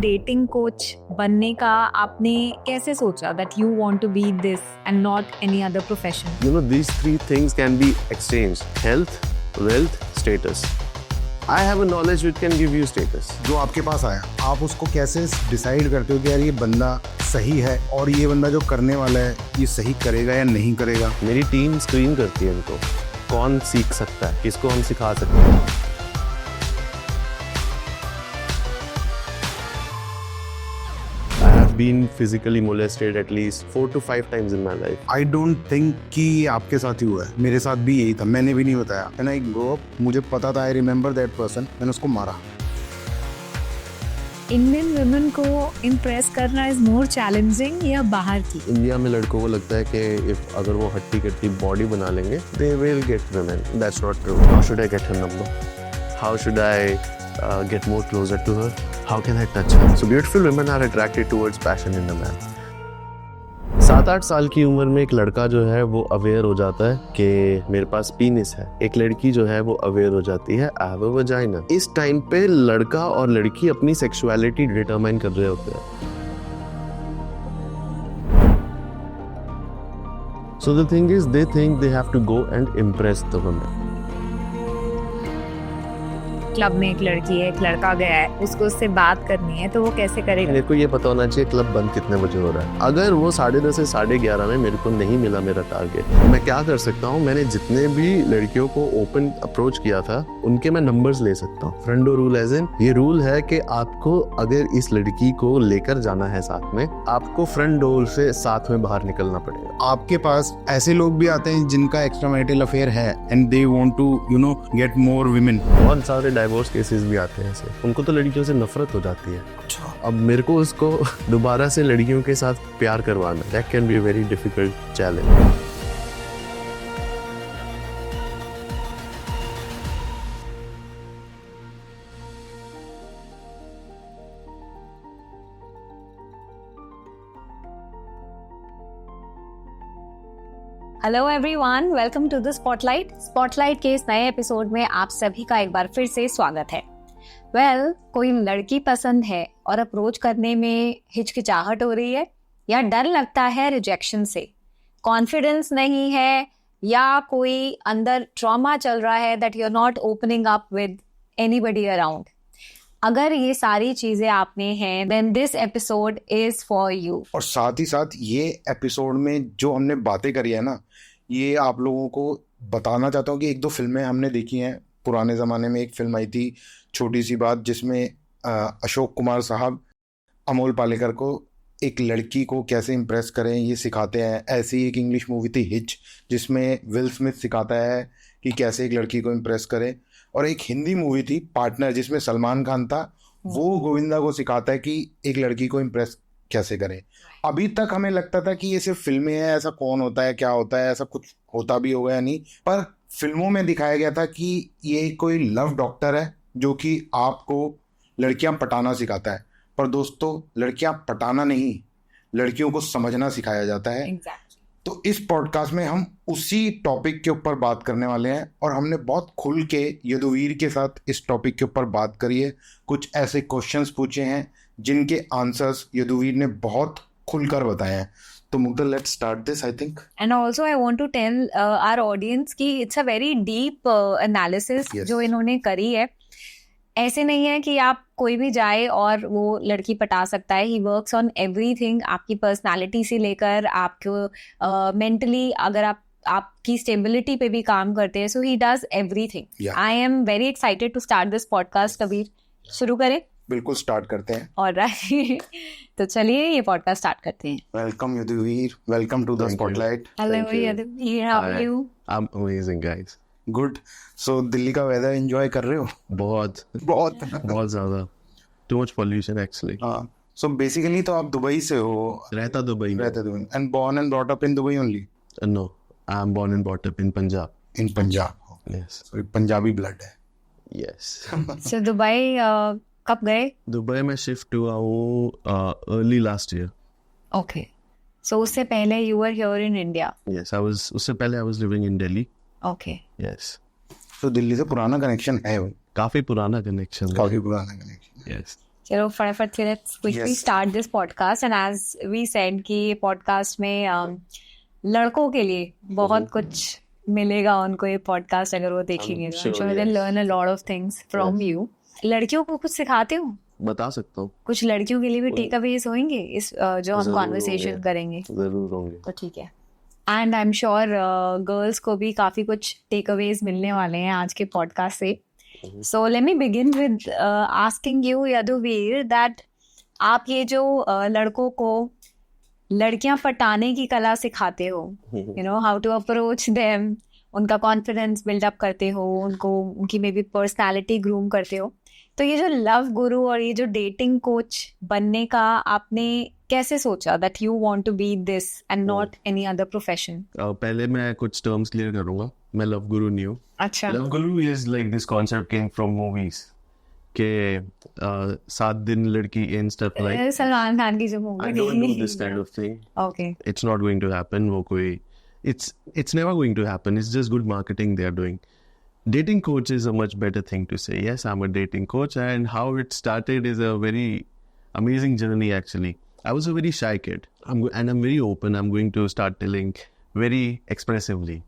Dating coach बनने का आपने कैसे सोचा that you want to be this and not any other profession? You know, these three things can be exchanged: health, wealth, status. I have a knowledge which can give you status. जो आपके पास आया, आप उसको कैसे decide करते हो कि यार ये बंदा सही है और ये बंदा जो करने वाला है ये सही करेगा या नहीं करेगा? मेरी टीम स्क्रीन करती है इनको, कौन सीख सकता है, किसको हम सिखा सकते हैं. I have been physically molested at least 4 to 5 times in my life. I don't think कि आपके साथ ही हुआ है. मेरे साथ भी यही था, मैंने भी नहीं बताया. When I grew up, मुझे पता था, आई रिमेम्बर दैट पर्सन, मैंने उसको मारा. इंडियन वुमेन को इम्प्रेस करना इज मोर चैलेंजिंग या बाहर की? इंडिया में लड़कों को लगता है कि अगर वो हट्टी कट्टी बॉडी बना लेंगे they will get women. That's not true. How should I get her number? How should I get more closer to her? How can I touch her? So beautiful women are attracted towards passion in a man. 7-8 साल की उम्र में एक लड़का जो है वो aware हो जाता है कि मेरे पास पीनिस है. एक लड़की जो है वो अवेयर हो जाती है आई हैव अ वजाइना. इस टाइम पे लड़का और लड़की अपनी सेक्सुअलिटी डिटरमाइन कर रहे होते हैं. So the thing is, they think they have to go and impress the women. Club में एक लड़की है, एक लड़का गया है, उसको उससे बात करनी है तो वो कैसे करेगा? मेरे को ये पता होना चाहिए क्लब बंद कितने बजे हो रहा है. अगर वो 10:30 से 11:30 में मेरे को नहीं मिला मेरा टारगेट, मैं क्या कर सकता हूँ? मैंने जितने भी लड़कियों को ओपन अप्रोच किया था उनके मैं नंबर्स ले सकता हूँ. फ्रेंडो रूल एज इन, ये रूल है कि आपको अगर इस लड़की को लेकर जाना है साथ में, आपको फ्रंट डोर से साथ में बाहर निकलना पड़ेगा. आपके पास ऐसे लोग भी आते हैं जिनका एक्स्ट्रा मैरिटल अफेयर है and they want to get more women. बहुत सारे डाइवोर्स केसेस भी आते हैं ऐसे. उनको तो लड़कियों से नफरत हो जाती है. अब मेरे को उसको दोबारा से लड़कियों के साथ प्यार करवाना, that can be a very difficult challenge. Hello everyone, welcome to the spotlight के इस नए एपिसोड में आप सभी का एक बार फिर से स्वागत है. कोई लड़की पसंद है और अप्रोच करने में हिचकिचाहट हो रही है या डर लगता है रिजेक्शन से, कॉन्फिडेंस नहीं है या कोई अंदर ट्रॉमा चल रहा है that you are not opening up with anybody around. अगर ये सारी चीजें आपने हैं then this episode is for you. और साथ ही साथ ये एपिसोड में जो हमने बातें करी है ना, ये आप लोगों को बताना चाहता हूँ कि 1-2 फिल्में हमने देखी हैं. पुराने ज़माने में एक फिल्म आई थी छोटी सी बात, जिसमें अशोक कुमार साहब अमोल पालेकर को एक लड़की को कैसे इम्प्रेस करें ये सिखाते हैं. ऐसी एक इंग्लिश मूवी थी हिच, जिसमें विल स्मिथ सिखाता है कि कैसे एक लड़की को इम्प्रेस करें. और एक हिंदी मूवी थी पार्टनर, जिसमें सलमान खान था, वो गोविंदा को सिखाता है कि एक लड़की को इम्प्रेस कैसे करें. अभी तक हमें लगता था कि ये सिर्फ फिल्में हैं, ऐसा कौन होता है, क्या होता है, ऐसा कुछ होता भी होगा या नहीं. पर फिल्मों में दिखाया गया था कि ये कोई लव डॉक्टर है जो कि आपको लड़कियां पटाना सिखाता है. पर दोस्तों, लड़कियां पटाना नहीं, लड़कियों को समझना सिखाया जाता है. तो इस पॉडकास्ट में हम उसी टॉपिक के ऊपर बात करने वाले हैं और हमने बहुत खुल के यदुवीर के साथ इस टॉपिक के ऊपर बात करी है. कुछ ऐसे क्वेश्चंस पूछे हैं जिनके आंसर्स यदुवीर ने बहुत खुलकर बताए हैं. तो Mugdha, let's start this I think. And also I want to tell our audience कि it's a very deep analysis जो इन्होंने करी है. ऐसे नहीं है कि आप कोई भी जाए और वो लड़की पटा सकता है. ही वर्क्स ऑन एवरीथिंग, आपकी पर्सनालिटी से लेकर आपको मेंटली अगर आपकी स्टेबिलिटी पे भी काम करते हैं. So he does everything. I am very excited to start this podcast. Kabir, शुरू करें? बिल्कुल, स्टार्ट करते हैं. ऑलराइट. तो चलिए ये पॉडकास्ट स्टार्ट करते हैं. Welcome Yaduveer, welcome to the spotlight. Hello Yaduveer, how are you? I am amazing guys. Good. So Delhi का वेदर एंजॉय कर रहे हो? बहुत ज़्यादा. Too much pollution actually. हाँ. सो बेसिकली तो आप दुबई से हो? रहता दुबई में. And born and brought up in Dubai only? No, I am born and brought up in Punjab. In Punjab. Yes. So Punjabi blood है. यस. सो दुबई कब गए? दुबई में शिफ्ट हुआ हूँ early last year. Okay. So उससे पहले you were here in India? Yes, उससे पहले I was living in Delhi. Okay. Yes. तो दिल्ली से पुराना कनेक्शन है? काफी पुराना कनेक्शन. काफी पुराना कनेक्शन. यस. चलो फटाफट से let's quickly Yes. Start this podcast and as we said कि ये पॉडकास्ट में लड़कों के लिए बहुत कुछ मिलेगा उनको, ये पॉडकास्ट अगर वो देखेंगे तो sure, they yes. Learn a lot of things from you. लड़कियों को कुछ सिखाते हो? बता सकता हूँ, कुछ लड़कियों के लिए भी टेक अवेज होंगे इस जो हम जरूर कॉन्वर्सेशन होंगे। करेंगे जरूर होंगे। तो ठीक है। And I am sure girls को भी काफी कुछ टेक अवेज मिलने वाले हैं आज के पॉडकास्ट से। So let me begin with asking you Yaduveer that आप ये जो लड़कों को लड़कियां पटाने की कला सिखाते हो, you know how to approach them, उनका कॉन्फिडेंस बिल्डअप करते हो, उनको उनकी मे बी पर्सनैलिटी ग्रूम करते हो, तो ये जो लव गुरु और ये जो डेटिंग कोच बनने का आपने कैसे सोचा that you want to be this and not any other profession? पहले मैं कुछ टर्म्स क्लियर करूंगा, मैं लव गुरु नहीं हूँ। अच्छा, love Guru is like this concept came from movies के 7 दिन लड़की in stuff like Salman Khan की जो I movie don't do this kind of thing. Okay It's not going to happen. वो कोई it's never going to happen. It's just good marketing they are doing. Dating coach is a much better thing to say. Yes, I'm a dating coach, and how it started is a very amazing journey actually. I was a very shy kid. And I'm very open. I'm going to start telling very expressively.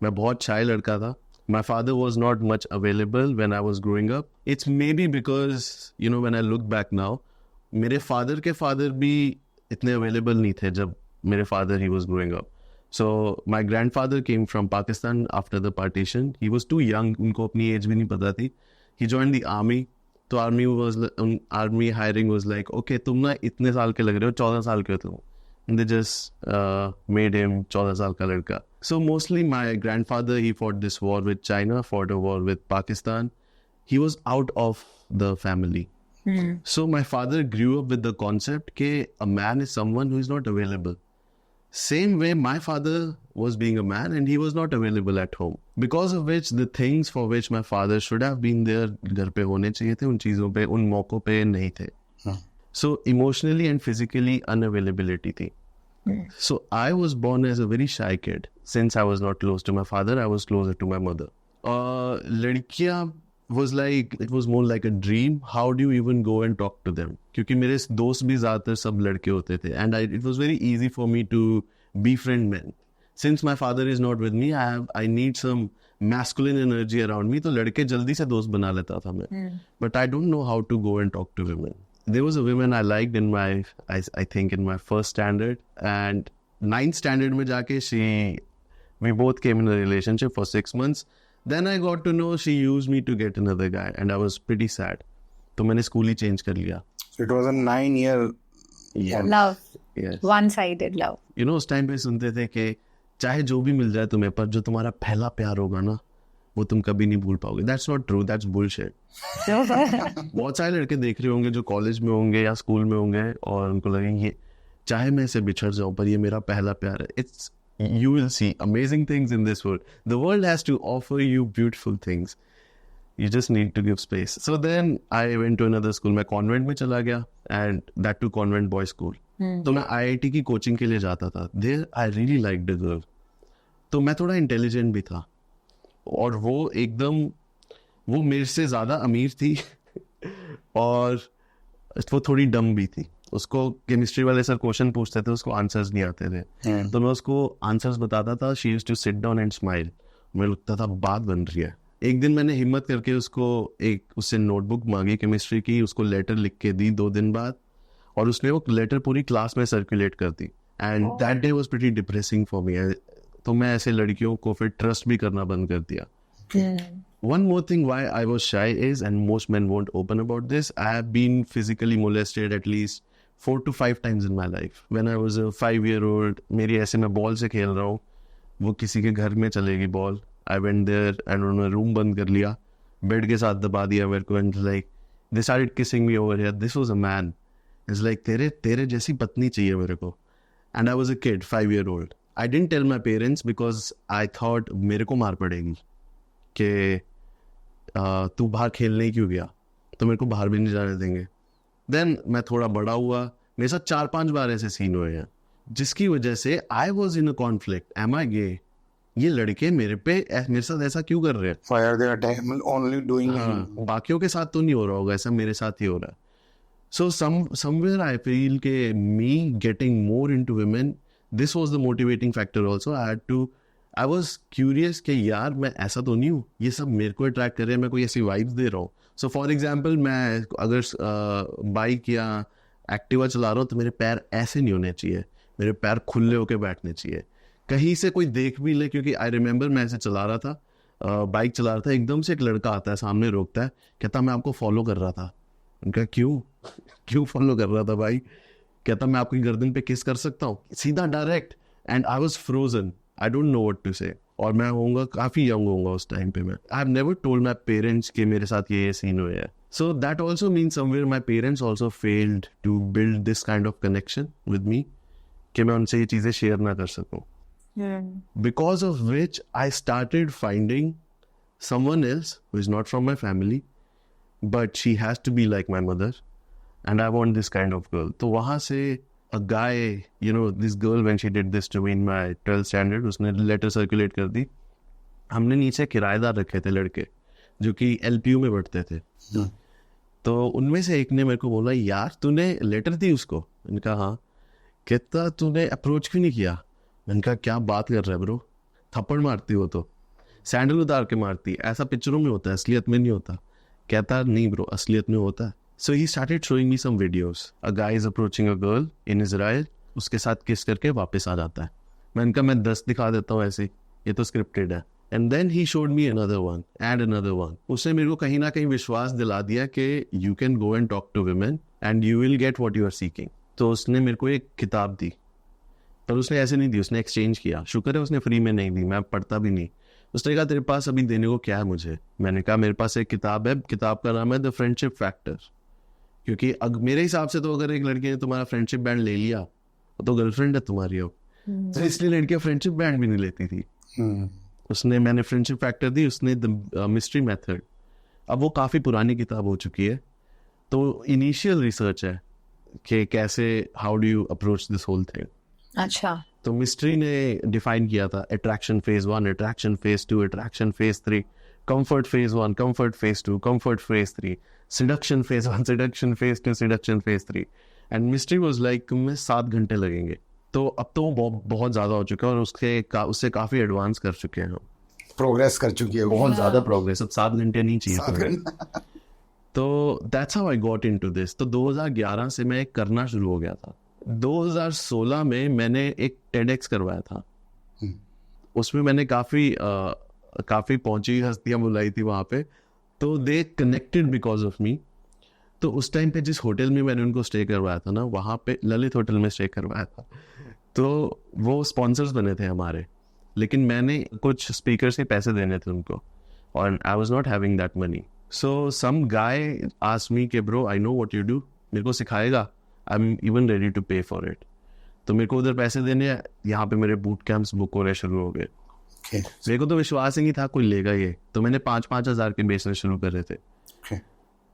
मैं बहुत shy लड़का था. My father was not much available when I was growing up. It's maybe because, you know, when I look back now, मेरे father के father भी इतने available नहीं थे जब मेरे father he was growing up. So my grandfather came from Pakistan after the partition. He was too young. उनको अपनी age भी नहीं पता थी. He joined the army. तो army hiring was like, okay, तुम ना इतने साल के लग रहे हो, 14 साल के हो तुम. And they just made him 14 साल का लड़का. So mostly my grandfather, he fought this war with China, fought a war with Pakistan. He was out of the family. So my father grew up with the concept that a man is someone who is not available. Same way my father was being a man and he was not available at home. Because of which the things for which my father should have been there घर पे होने चाहिए थे, उन चीज़ों पे, उन मौकों पे नहीं थे. So emotionally and physically unavailability थी. So I was born as a very shy kid. Since I was not close to my father, I was closer to my mother. लड़कियाँ was like, it was more like a dream. How do you even go and talk to them? क्योंकि मेरे दोस्त भी ज़्यादातर सब लड़के होते थे. And it was very easy for me to befriend men. Since my father is not with me, I need some masculine energy around me. तो लड़के जल्दी से दोस्त बना लेता था मैं. But I don't know how to go and talk to women. There was a woman I liked in I think in my first standard, and 9th standard में जाके we both came in a relationship for 6 months. Then I got to know she used me to get another guy, and I was pretty sad. तो मैंने school ही change कर लिया. So it was a 9-year. Love, Yes. One sided love. You know, उस time पे सुनते थे कि चाहे जो भी मिल जाए तुम्हें, पर जो तुम्हारा पहला प्यार होगा ना, वो तुम कभी नहीं भूल पाओगे. That's not true. That's bullshit. बहुत सारे लड़के देख रहे होंगे जो कॉलेज में होंगे या स्कूल में होंगे और उनको लगेंगे चाहे मैं इसे बिछड़ जाऊं पर ये मेरा पहला प्यार है. It's you will see amazing things in this world. The world has to offer you beautiful things. You just need to give space. So then I went to another school. मैं convent में चला गया, and that too convent boys school. तो मैं IIT की coaching के लिए जाता था. There I really liked the girl. तो मैं थोड़ा इंटेलिजेंट भी था और वो मेरे से ज़्यादा अमीर थी और वो थोड़ी डम भी थी. उसको केमिस्ट्री वाले सर क्वेश्चन पूछते थे, उसको आंसर्स नहीं आते थे. तो मैं उसको आंसर्स बताता था. She used to sit down and smile. मुझे लगता था बात बन रही है. एक दिन मैंने हिम्मत करके उससे नोटबुक मांगी केमिस्ट्री की, उसको लेटर लिख के दी 2 दिन बाद, और उसने वो लेटर पूरी क्लास में सर्कुलेट कर दी. And that day was pretty depressing for me. तो मैं ऐसे लड़कियों को फिर ट्रस्ट भी करना बंद कर दिया. One more thing why I was shy is, and most men won't open about this, I have been physically molested at least 4 to 5 times in my life. When I was a 5-year-old, मेरी ऐसे मैं ball से खेल रहा हूँ, वो किसी के घर में चलेगी ball. I went there and उन्होंने रूम बंद कर लिया, बेड के साथ दबा दिया मेरे को, and like they started kissing me over here. This was a man. It's like तेरे जैसी पत्नी चाहिए मेरे को. And I was a kid, 5-year-old. I didn't tell my parents because I thought मेरे को मार पड़ेगी कि तू बाहर खेलने क्यों गया, तो मेरे को बाहर भी नहीं जाने देंगे. देन मैं थोड़ा बड़ा हुआ, मेरे साथ 4-5 बार ऐसे सीन हुए हैं जिसकी वजह से I was in a conflict. Am I gay? ये लड़के मेरे साथ ऐसा क्यों कर रहे हैं? Only doing. बाकियों के साथ तो नहीं हो रहा होगा ऐसा, मेरे साथ ही हो रहा है. So somewhere I feel ke me getting more into women, this was the motivating factor also. I was curious कि यार मैं ऐसा तो नहीं हूँ, ये सब मेरे को अट्रैक्ट कर रहे हैं, मैं कोई ऐसी वाइब्स दे रहा हूँ. सो फॉर एग्जाम्पल मैं अगर बाइक या एक्टिवा चला रहा हूँ तो मेरे पैर ऐसे नहीं होने चाहिए, मेरे पैर खुले होके बैठने चाहिए. कहीं से कोई देख भी ले, क्योंकि आई रिमेंबर मैं ऐसे चला रहा था, बाइक चला रहा था, एकदम से एक लड़का आता है सामने, रोकता है, कहता मैं आपको फॉलो कर रहा था. उनका क्यों फॉलो कर रहा था भाई? कहता मैं आपकी गर्दन पे किस कर सकता हूँ, सीधा direct. And I was frozen, I don't know what to say. और मैं होऊंगा काफी यंग होऊंगा उस टाइम पे. मैं I have never told my parents कि मेरे साथ ये सीन हुए है. So that also means somewhere my parents also failed to build this kind of connection with me कि मैं उनसे ये चीजें शेयर ना कर सकूं. Because of which I started finding someone else who is not from my family, but she has to be like my mother, and I want this kind of girl. तो वहाँ से a guy, this girl, when she did this to me in my 12th standard, उसने letter circulate कर दी. हमने नीचे किराएदार रखे थे लड़के जो कि LPU में पढ़ते थे. तो उनमें से एक ने मेरे को बोला, यार तूने लेटर दी उसको? मैंने कहा हाँ. कहता तूने अप्रोच क्यों नहीं किया? मैंने कहा क्या बात कर रहा है ब्रो, थप्पड़ मारती हो तो सैंडल उतार के मारती, ऐसा पिक्चरों में होता है, असलियत में नहीं होता. कहता नहीं ब्रो, असलियत में होता है. So he started showing me some videos. A guy is approaching a girl in Israel, उसके साथ किस करके वापस आ जाता है. मैंने कहा मैं 10 दिखा देता हूँ ऐसे, ये तो स्क्रिप्टेड है. And then he showed me another one and another one. उसने मेरे को कहीं ना कहीं विश्वास दिला दिया कि you can go and talk to women and you will get what you are seeking. तो उसने मेरे को एक किताब दी, पर उसने ऐसे नहीं दी, उसने एक्सचेंज किया. शुक्र है उसने फ्री में नहीं दी, मैं पढ़ता भी नहीं. उसने कहा तेरे पास अभी देने को क्या है मुझे? मैंने कहा मेरे पास एक किताब है, किताब का नाम है द फ्रेंडशिप फैक्टर. क्योंकि मेरे हिसाब से तो अगर एक लड़की ने तुम्हारा फ्रेंडशिप बैंड ले लिया तो गर्लफ्रेंड है तुम्हारी अब. तो इसलिए लड़कियां फ्रेंडशिप बैंड भी नहीं लेती थी. मैंने फ्रेंडशिप फैक्टर दी, उसने द मिस्ट्री मेथड. अब वो काफ़ी पुरानी किताब हो चुकी है, तो इनिशियल रिसर्च है कि कैसे how do you approach this whole thing. अच्छा. तो मिस्ट्री ने डिफाइन किया था attraction phase 1, attraction phase 2, attraction phase 3, comfort phase 1, comfort phase 2, comfort phase 3, seduction phase 1, seduction phase 2, seduction phase 3. And Mystery was like में 7 घंटे लगेंगे. तो अब तो वो बहुत ज़्यादा हो चुका है और उससे काफ़ी एडवांस कर चुके हैं, प्रोग्रेस कर चुकी है, बहुत ज़्यादा प्रोग्रेस. अब 7 घंटे नहीं चाहिए. तो that's how I got into this. तो 2011 से मैं करना शुरू हो गया था. 2016 में मैंने एक TEDx करवाया था. उसमें मैंने काफ़ी पहुंची हस्तियां बुलाई थी वहाँ पे. तो दे कनेक्टेड बिकॉज ऑफ मी. तो उस टाइम पे जिस होटल में मैंने उनको स्टे करवाया था ना, वहाँ पे ललित होटल में स्टे करवाया था, तो वो स्पॉन्सर्स बने थे हमारे. लेकिन मैंने कुछ स्पीकर्स के पैसे देने थे उनको और I was not having that money. So some guy asked me कि bro I know what you do, मेरे को सिखाएगा? I am even ready to pay for it. तो मेरे को उधर पैसे देने, यहाँ पे मेरे बूट कैंप्स बुक होने शुरू हो गए. मेरे को तो विश्वास ही नहीं था कोई लेगा ये. तो मैंने 5-5 हज़ार के बेचने शुरू कर रहे थे.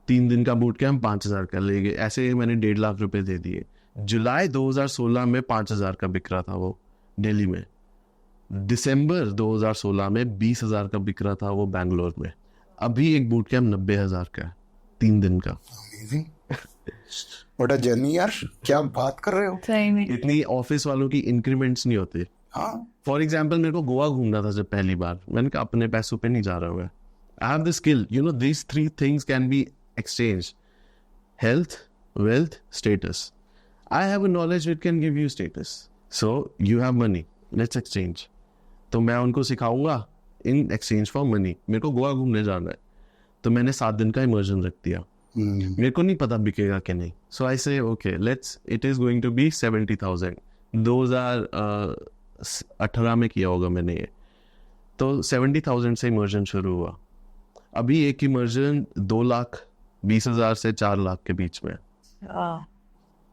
3 दिन का बूट कैंप 5,000 का ले गए. ऐसे मैंने 1.5 लाख रुपए दे दिए. जुलाई 2016 में 5,000 का बिक रहा था वो दिल्ली में. दिसंबर 2016 में 20,000 का बिक रहा था वो बैंगलोर में. अभी एक बूट कैंप 90,000 का है 3 दिन का. व्हाट अ जर्नी यार, क्या बात कर रहे हो. सही में इतनी ऑफिस वालों की इंक्रीमेंट्स नहीं होते. फॉर एग्जाम्पल मेरे को गोवा घूमना था जब पहली बार, मैंने कहा अपने पैसों पे नहीं जा रहा हूँ मैं. I have the skill, these 3 things can be exchanged: health, wealth, status. I have a knowledge which can give you status. So you have money, let's exchange. तो मैं उनको सिखाऊंगा in exchange for money. मेरे को गोवा घूमने जाना है, तो मैंने 7 दिन का इमर्जन रख दिया. मेरे को नहीं पता बिकेगा कि नहीं. So I say okay let's, it is going to be 70,000. 2018 में किया होगा मैंने ये. तो 70,000 से इमर्जन शुरू हुआ. अभी एक इमर्जन 2,20,000 से 4 लाख के बीच में.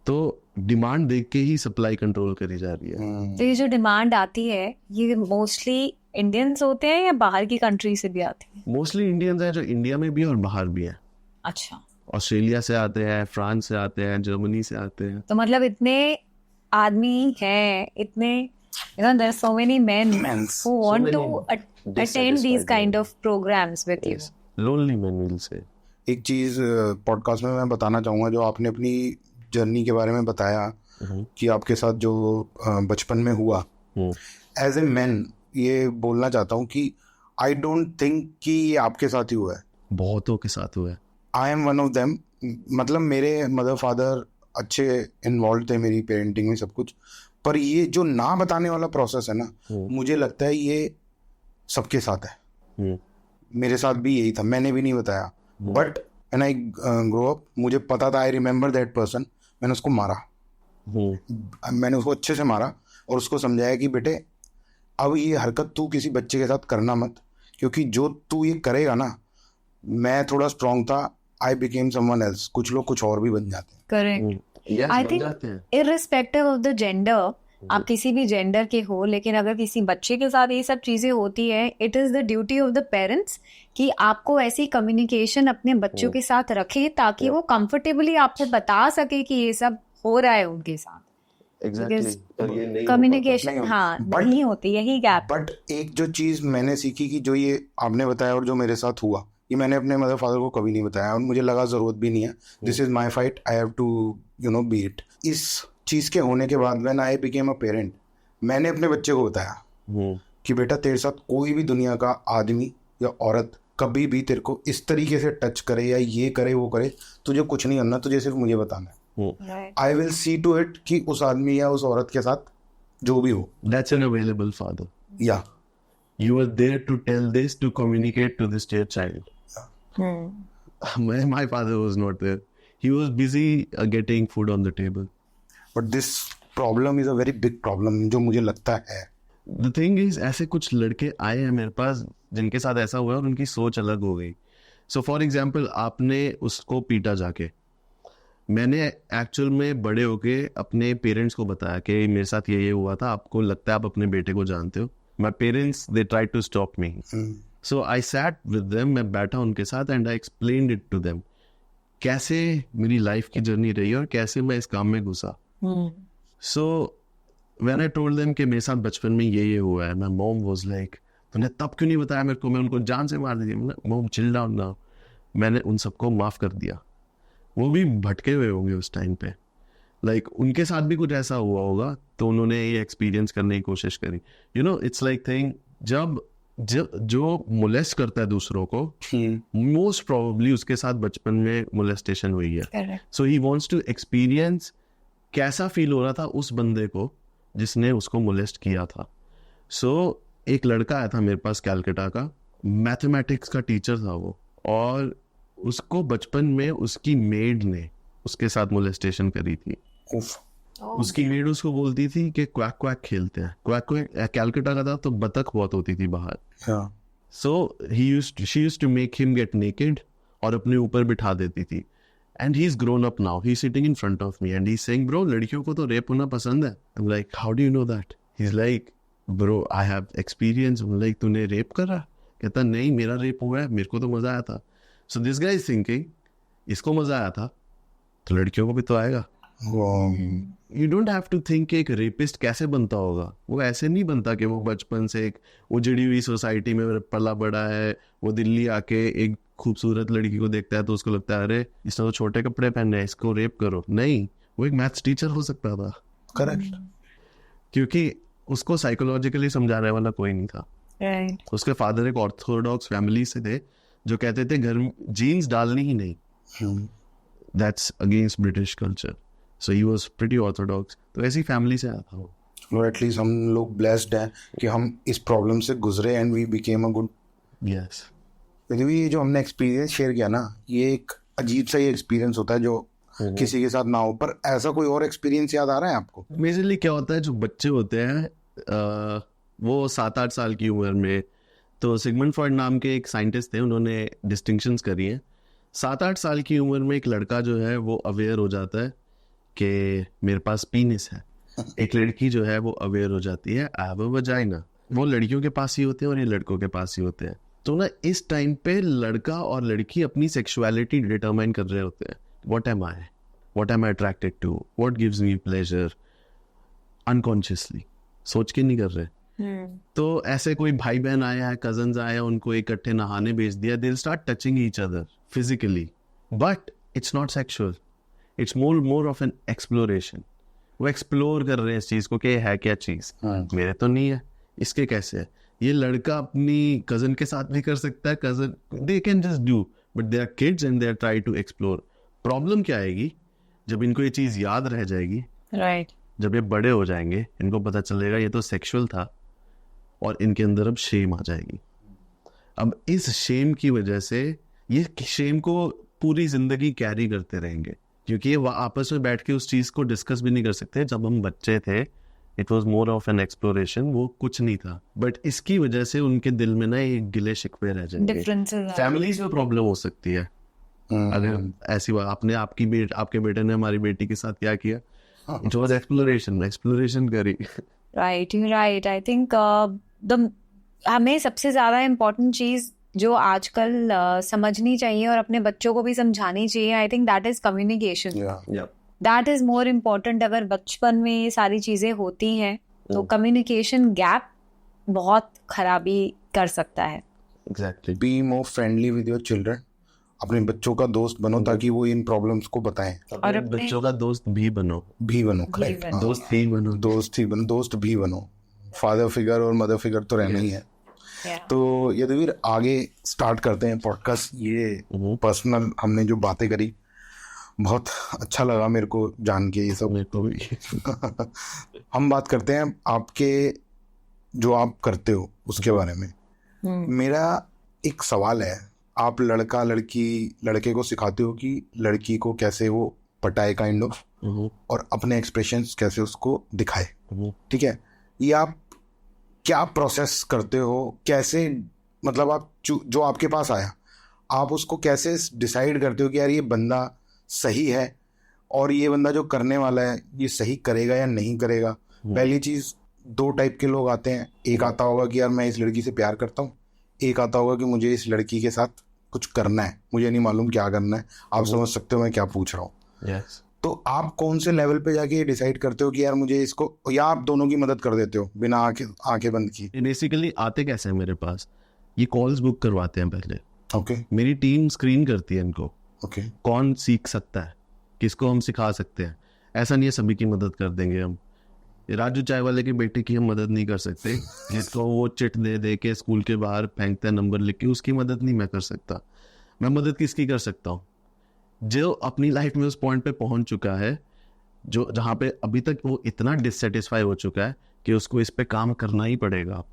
तो डिमांड देख के ही सप्लाई कंट्रोल करी जा रही है. तो ये जो डिमांड आती है ये मोस्टली इंडियंस होते हैं या बाहर की कंट्री से भी आती है? मोस्टली इंडियंस हैं जो इंडिया में भी है और बाहर भी है. अच्छा. ऑस्ट्रेलिया से आते हैं, फ्रांस से आते हैं, जर्मनी से आते हैं. तो मतलब इतने आदमी हैं, इतने there are so many men who want to attend these kind of programs with you. Lonely men will say. एक चीज़ पॉडकास्ट में मैं बताना चाहूँगा, जो आपने अपनी जर्नी के बारे में बताया कि आपके साथ जो बचपन में हुआ, एज ए मैन ये बोलना चाहता हूँ कि आई डोंट थिंक कि ये आपके साथ ही हुआ है, बहुतों के साथ हुआ है। I M one of them. मतलब मेरे मदर फादर अच्छे इन्वॉल्व थे मेरी पेरेंटिंग में सब कुछ, पर ये जो ना बताने वाला प्रोसेस है ना, मुझे लगता है ये सबके साथ है। मेरे साथ भी यही था, मैंने भी नहीं बताया, but when I grow up मुझे पता था, आई रिमेम्बर दैट पर्सन, मैंने उसको मारा, मैंने उसको अच्छे से मारा और उसको समझाया कि बेटे अब ये हरकत तू किसी बच्चे के साथ करना मत, क्योंकि जो तू ये करेगा ना, मैं थोड़ा स्ट्रांग था, आई बिकेम समवन एल्स, कुछ लोग कुछ और भी बन जाते हैं। Correct. I think irrespective of the gender, आप किसी भी जेंडर के हो, लेकिन अगर किसी बच्चे के साथ ये सब चीजें होती है, it is the duty of the parents कि आपको ऐसी कम्युनिकेशन अपने बच्चों के साथ रखें ताकि वो कंफर्टेबली आपसे बता सके कि ये सब हो रहा है उनके साथ। कम्युनिकेशन नहीं होती, यही गैप। बट एक जो चीज मैंने सीखी कि जो ये आपने बताया और जो मेरे साथ हुआ, ये मैंने अपने मदर फादर को कभी नहीं बताया और मुझे लगा जरूरत भी नहीं है। This is my fight, I have to be it. इस चीज के होने के बाद when I became a parent, मैंने अपने बच्चे को बताया कि बेटा तेरे साथ कोई भी दुनिया का आदमी या औरत कभी भी तेरे को इस तरीके से टच करे या ये करे वो करे, तुझे कुछ नहीं करना, तुझे सिर्फ मुझे बताना है। I will see to it कि उस आदमी या उस औरत के साथ जो भी हो। That's an available father. या You were there to tell this, to communicate to this dear child. My father was not there. He was busy getting food on the table. But this problem is a very big problem, जो मुझे लगता है। The thing is, ऐसे कुछ लड़के आए हैं मेरे पास जिनके साथ ऐसा हुआ और उनकी सोच अलग हो गई। So for example, आपने उसको पीटा जाके, मैंने एक्चुअल में बड़े होके अपने पेरेंट्स को बताया कि मेरे साथ ये हुआ था, आपको लगता है आप अपने बेटे को जानते हो। My parents, they tried to stop me. So I sat with them, मैं बैठा उनके साथ and I explained it to them. कैसे मेरी लाइफ की जर्नी रही और कैसे मैं इस काम में घुसा। So when I told them कि मेरे साथ बचपन में ये हुआ है, my mom was like, तूने तब क्यों नहीं बताया मेरे को, मैं उनको जान से मार देती। मॉम चिल डाउन ना, मैंने उन सबको माफ़ कर दिया। वो भी भटके हुए होंगे उस टाइम पे, लाइक उनके साथ भी कुछ ऐसा हुआ होगा तो उन्होंने ये एक्सपीरियंस करने की कोशिश करी। You know, it's like thing, जब जो मोलेस्ट करता है दूसरों को, मोस्ट प्रोबेबली उसके साथ बचपन में मोलेस्टेशन हुई है। So he wants to experience कैसा फील हो रहा था उस बंदे को जिसने उसको मोलेस्ट किया था। सो एक लड़का आया था मेरे पास कैलकाटा का, मैथमेटिक्स का टीचर था वो, और उसको बचपन में उसकी मेड ने उसके साथ मोलेस्टेशन करी थी। उसकी मेड उसको बोलती थी कि क्वैक क्वैक खेलते हैं। क्वैक क्वैक कैलकाटा का था तो बतख बहुत होती थी बाहर। So she used to make him get naked और अपने ऊपर बिठा देती थी। And he is grown up now, he is sitting in front of me and he is saying, bro लड़कियों को तो रेप होना पसंद है। I am like, how do you know that? He is like, bro I have experience. Like, तूने rape करा? कहता नहीं, मेरा रेप हुआ है, मेरे को तो मजा आया था। So this guy is thinking, इसको मजा आया था तो लड़कियों को भी तो आएगा। You don't have to think एक रेपिस्ट कैसे बनता होगा। वो ऐसे नहीं बनता कि वो बचपन से एक उजड़ी हुई सोसाइटी में पला बड़ा है, वो दिल्ली आके एक खूबसूरत लड़की को देखता है तो उसको लगता है अरे इसने तो छोटे कपड़े पहने हैं, इसको रेप करो। नहीं, वो एक मैथ्स टीचर हो सकता था। करेक्ट। क्योंकि उसको साइकोलॉजिकली समझाने वाला कोई नहीं था। उसके फादर एक ऑर्थोडॉक्स फैमिली से थे जो कहते थे घर में जीन्स डालनी ही नहीं, that's against British culture. So he was pretty Orthodox. तो ऐसी फैमिली से आया था वो। एटलीस्ट हम लोग ब्लेस्ड हैं कि हम इस प्रॉब्लम से गुजरे and we became a good. Yes, ये जो हमने एक्सपीरियंस शेयर किया ना, ये एक अजीब सा ही एक्सपीरियंस होता है जो किसी के साथ ना हो। पर ऐसा कोई और एक्सपीरियंस याद आ रहा है आपको? मेजरली क्या होता है, जो बच्चे होते हैं वो 7-8 साल की उम्र में, तो सिगमंड फ्रॉइड नाम के एक साइंटिस्ट थे, उन्होंने डिस्टिंक्शंस करी हैं। 7-8 साल की उम्र में एक लड़का जो है वो अवेयर हो जाता है कि मेरे पास पीनिस है। एक लड़की जो है वो अवेयर हो जाती है आई हैव अ वजाइना। वो लड़कियों के पास ही होते हैं और ये लड़कों के पास ही होते हैं। तो ना इस टाइम पे लड़का और लड़की अपनी सेक्सुअलिटी डिटरमाइन कर रहे होते हैं। What am I attracted to, what gives me pleasure, unconsciously, सोच के नहीं कर रहे। तो ऐसे कोई भाई बहन आया है, कजन्स आया, उनको इकट्ठे नहाने भेज दिया, they will start touching each other physically but it's not sexual, it's more of an exploration. वो एक्सप्लोर कर रहे हैं इस चीज को कि है क्या चीज, मेरे तो नहीं है, इसके कैसे है। ये लड़का अपनी कजन के साथ भी कर सकता है, cousin they can just do, but they are kids and they are try to explore. Problem क्या आएगी जब इनको ये चीज याद रह जाएगी, राइट, जब ये बड़े हो जाएंगे इनको पता चलेगा ये तो सेक्सुअल था, और इनके अंदर अब शेम आ जाएगी। अब इस शेम की वजह से ये शेम को पूरी जिंदगी कैरी करते रहेंगे, क्योंकि ये आपस में बैठ के उस चीज को डिस्कस भी नहीं कर सकते। जब हम बच्चे थे it was more of an exploration, वो कुछ नहीं था, बट इसकी वजह से उनके दिल में ना एक गिले शिकवे रह जाएंगे। डिफरेंसेस, फैमिलीज में प्रॉब्लम हो सकती है अगर ऐसी बात। आपने आपके बेटे ने हमारी बेटी के साथ क्या किया, इट वॉज एक्सप्लोरेशन करी। राइट, आई थिंक हमें सबसे ज्यादा इम्पोर्टेंट चीज जो आजकल समझनी चाहिए और अपने बच्चों को भी समझानी चाहिए, I think that is communication. That is more important. अगर बचपन में ये सारी चीजें होती हैं तो कम्युनिकेशन गैप बहुत खराबी कर सकता है। Exactly, be more friendly with your children. अपने बच्चों का दोस्त बनो ताकि वो इन प्रॉब्लम्स को बताएं। और बच्चों का दोस्त भी बनो, करेक्ट, दोस्त ही बनो, दोस्त भी बनो। फादर फिगर और मदर फिगर तो रहना ही है। तो यदुवीर, आगे स्टार्ट करते हैं पॉडकास्ट। ये पर्सनल हमने जो बातें करी, बहुत अच्छा लगा मेरे को जान के ये सब। मेरे को भी। हम बात करते हैं आपके जो आप करते हो उसके बारे में। मेरा एक सवाल है, आप लड़के को सिखाते हो कि लड़की को कैसे वो पटाए काइंड ऑफ, और अपने एक्सप्रेशंस कैसे उसको दिखाए, ठीक है। ये आप क्या प्रोसेस करते हो, कैसे, मतलब आप जो आपके पास आया आप उसको कैसे डिसाइड करते हो कि यार ये बंदा सही है और ये बंदा जो करने वाला है ये सही करेगा या नहीं करेगा। पहली चीज़, दो टाइप के लोग आते हैं। एक आता होगा कि यार मैं इस लड़की से प्यार करता हूँ, एक आता होगा कि मुझे इस लड़की के साथ कुछ करना है, मुझे नहीं मालूम क्या करना है। आप समझ सकते हो मैं क्या पूछ रहा हूँ। yes. तो आप कौन से लेवल पे जाके डिसाइड करते हो कि यार मुझे इसको, या आप दोनों की मदद कर देते हो बिना आंखें बंद की? बेसिकली आते कैसे हैं मेरे पास, ये कॉल्स बुक करवाते हैं पहले। ओके, मेरी टीम स्क्रीन करती है इनको, ओके, कौन सीख सकता है, किसको हम सिखा सकते हैं। ऐसा नहीं है सभी की मदद कर देंगे हम। राजू चाय वाले की बेटी की हम मदद नहीं कर सकते, जिसको वो चिट दे के स्कूल के बाहर फेंकता है नंबर लिख के, उसकी मदद नहीं मैं कर सकता। मैं मदद किसकी कर सकता हूँ, जो अपनी लाइफ में उस पॉइंट पे पहुंच चुका है, जो जहाँ पे अभी तक वो इतना डिससेटिस्फाई हो चुका है कि उसको इस पे काम करना ही पड़ेगा।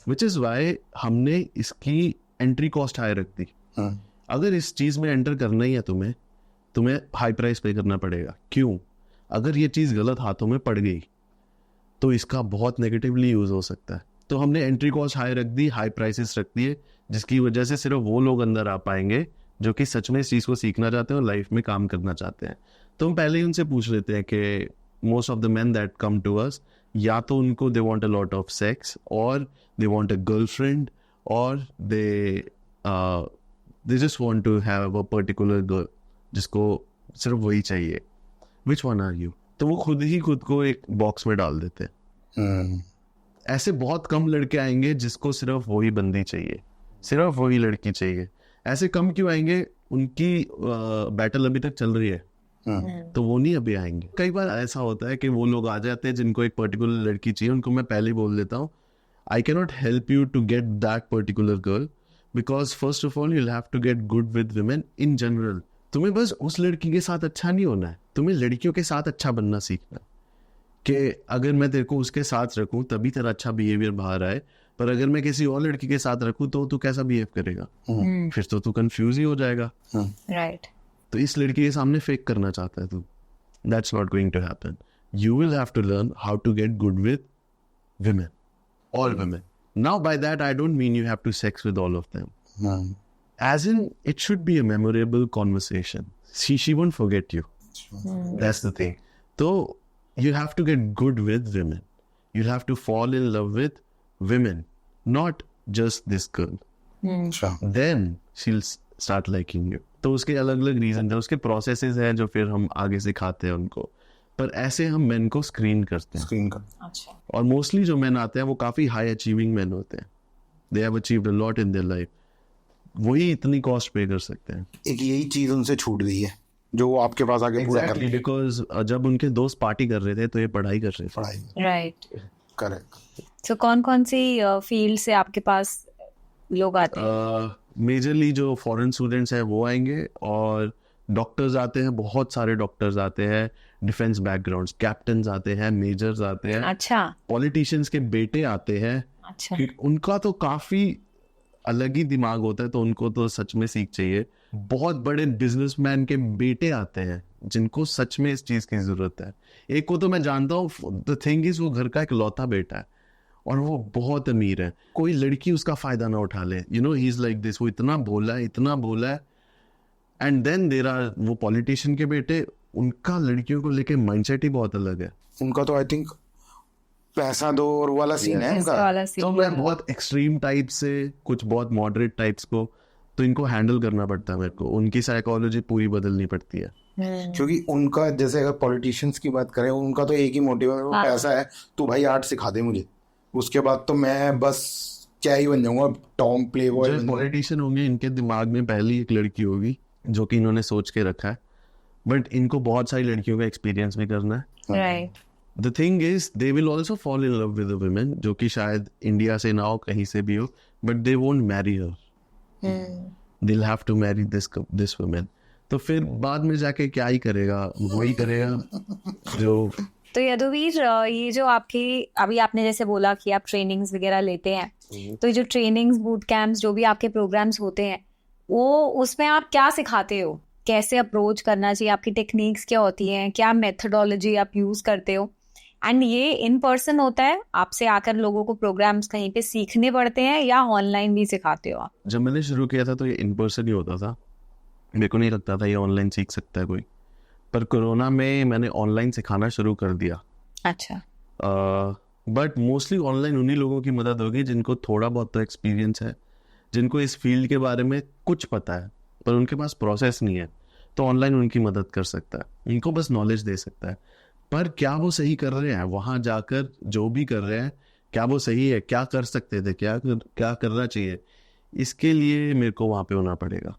विच इज़ वाई हमने इसकी एंट्री कॉस्ट हाई रख दी। अगर इस चीज़ में एंटर करना ही है तुम्हें हाई प्राइस पे करना पड़ेगा। क्यों? अगर ये चीज़ गलत हाथों में पड़ गई तो इसका बहुत नेगेटिवली यूज़ हो सकता है। तो हमने एंट्री कॉस्ट हाई रख दी, हाई प्राइसेस रख दिए, जिसकी वजह से सिर्फ वो लोग अंदर आ पाएंगे जो कि सच में इस चीज़ को सीखना चाहते हैं और लाइफ में काम करना चाहते हैं। तो हम पहले ही उनसे पूछ लेते हैं कि most of the man that come to us, या तो उनको they want a lot of sex, और दे वांट अ गर्लफ्रेंड, और they just want to have a particular girl जिसको सिर्फ वही चाहिए। Which one are you? तो वो खुद को एक बॉक्स में डाल देते हैं। ऐसे बहुत कम लड़के आएंगे जिसको सिर्फ वही बंदी चाहिए, सिर्फ वही लड़की चाहिए। ऐसे कम क्यों आएंगे? उनकी बैटल अभी तक चल रही है, तो वो नहीं अभी आएंगे। कई बार ऐसा होता है कि वो लोग आ जाते हैं जिनको एक पर्टिकुलर लड़की चाहिए, उनको मैं पहले ही बोल देता हूँ I can not help you to get that particular girl, because first of all you have to get good with women in general. तुम्हें बस उस लड़की के साथ अच्छा नहीं होना है, तुम्हें लड़कियों के साथ अच्छा बनना सीखना है। कि अगर मैं तेरे को उसके साथ रखूं तभी तेरा अच्छा बिहेवियर बाहर आए, पर अगर मैं किसी और लड़की के साथ रखूं तो तू कैसा बिहेव करेगा? फिर तो तू कंफ्यूज ही हो जाएगा। राइट। तो इस लड़की के सामने फेक करना चाहता है तू, that's not going to happen. You will have to learn how to get good with women, all women. Now by that I don't mean you have to sex with all of them. As in, it should be a memorable conversation. She won't forget you. That's the thing. So you have to get good with women. You'll have to fall in love with women, not just this girl. Then she'll start liking you. तो उसके अलग अलग reason है, उसके processes हैं जो फिर हम आगे सिखाते हैं उनको। पर ऐसे हम मेन को स्क्रीन करते हैं। अच्छा। और मोस्टली जो मैन आते हैं वो काफ़ी हाई अचीविंग मैन होते हैं। They have achieved a lot in their life. वही इतनी कॉस्ट पे कर सकते हैं। एक यही चीज उनसे छूट गई है जो वो आपके पास आके पूरा कर बिकॉज जब उनके दोस्त पार्टी कर रहे थे तो ये पढ़ाई कर रहे थे। पढ़ाई राइट। करेक्ट। सो कौन कौन सी फील्ड से आपके पास लोग आते हैं? मेजरली जो फॉरेन स्टूडेंट्स हैं वो आएंगे, और डॉक्टर्स आते हैं, बहुत सारे डॉक्टर्स आते हैं, डिफेंस बैकग्राउंड्स, कैप्टन्स आते हैं, मेजर्स आते हैं, अच्छा पॉलिटिशियंस के बेटे आते हैं। अच्छा। कि उनका तो काफी अलग ही दिमाग होता है, तो उनको तो सच में सीख चाहिए। बहुत बड़े बिजनेसमैन के बेटे आते हैं जिनको सच में इस चीज की जरूरत है। एक को तो मैं जानता हूँ, द थिंग इज वो घर का एक लौता बेटा है और वो बहुत अमीर है, कोई लड़की उसका फायदा ना उठा ले, you know he is like this. वो इतना भोला है, इतना भोला है। एंड देन देयर आर वो पॉलिटिशियन के बेटे, उनका लड़कियों को लेके माइंडसेट ही बहुत अलग है। उनका तो आई थिंक पैसा दो और वाला सीन है इसका उनका। वाला scene। तो मैं बहुत एक्सट्रीम टाइप से, कुछ बहुत मॉडरेट टाइप्स को, तो इनको हैंडल करना पड़ता है मेरे को। उनकी साइकोलॉजी पूरी बदलनी पड़ती है। क्योंकि उनका जैसे अगर पॉलिटिशियंस की बात करें, उनका तो एक ही मोटिव है, वो हाँ। पैसा है। तू भाई आर्ट सिखा दे मुझे, उसके बाद तो मैं बस क्या ही बन जाऊंगा, टॉम प्ले बॉय जो पॉलिटिशियन होंगे इनके दिमाग में पहली एक लड़की होगी जो कि इन्होंने सोच के रखा है, बट इनको बहुत सारी लड़कियों का एक्सपीरियंस भी करना है। Right. The thing is they will also fall in love with the women, जो कि शायद इंडिया से ना हो, कहीं से भी हो, but they won't marry her, they will have to marry this women. तो फिर बाद में जाके क्या ही करेगा, वही करेगा जो। तो यदुवीर, ये जो आपकी अभी आपने जैसे बोला कि आप ट्रेनिंग्स वगैरह लेते हैं, तो ये जो ट्रेनिंग्स, बूट कैंप्स, जो भी आपके प्रोग्राम्स होते हैं, वो उसमें आप क्या सिखाते हो? कैसे अप्रोच करना चाहिए? आपकी टेक्निक्स क्या होती हैं? क्या मेथडोलॉजी आप यूज करते हो? एंड ये इन पर्सन होता है, आपसे आकर लोगों को प्रोग्राम्स कहीं पे सीखने पड़ते हैं, या ऑनलाइन भी सिखाते हो आप? जब मैंने शुरू किया था तो ये इन पर्सन ही होता था, मेरे को नहीं लगता था ये ऑनलाइन सीख सकता है कोई। पर कोरोना में मैंने ऑनलाइन सिखाना शुरू कर दिया। अच्छा। बट मोस्टली ऑनलाइन उन्हीं लोगों की मदद होगी जिनको थोड़ा बहुत तो एक्सपीरियंस है, जिनको इस फील्ड के बारे में कुछ पता है पर उनके पास प्रोसेस नहीं है, तो ऑनलाइन उनकी मदद कर सकता है, उनको बस नॉलेज दे सकता है। पर क्या वो सही कर रहे हैं वहाँ जाकर, जो भी कर रहे हैं, क्या वो सही है, क्या कर सकते थे, क्या करना चाहिए, इसके लिए मेरे को वहाँ पे होना पड़ेगा।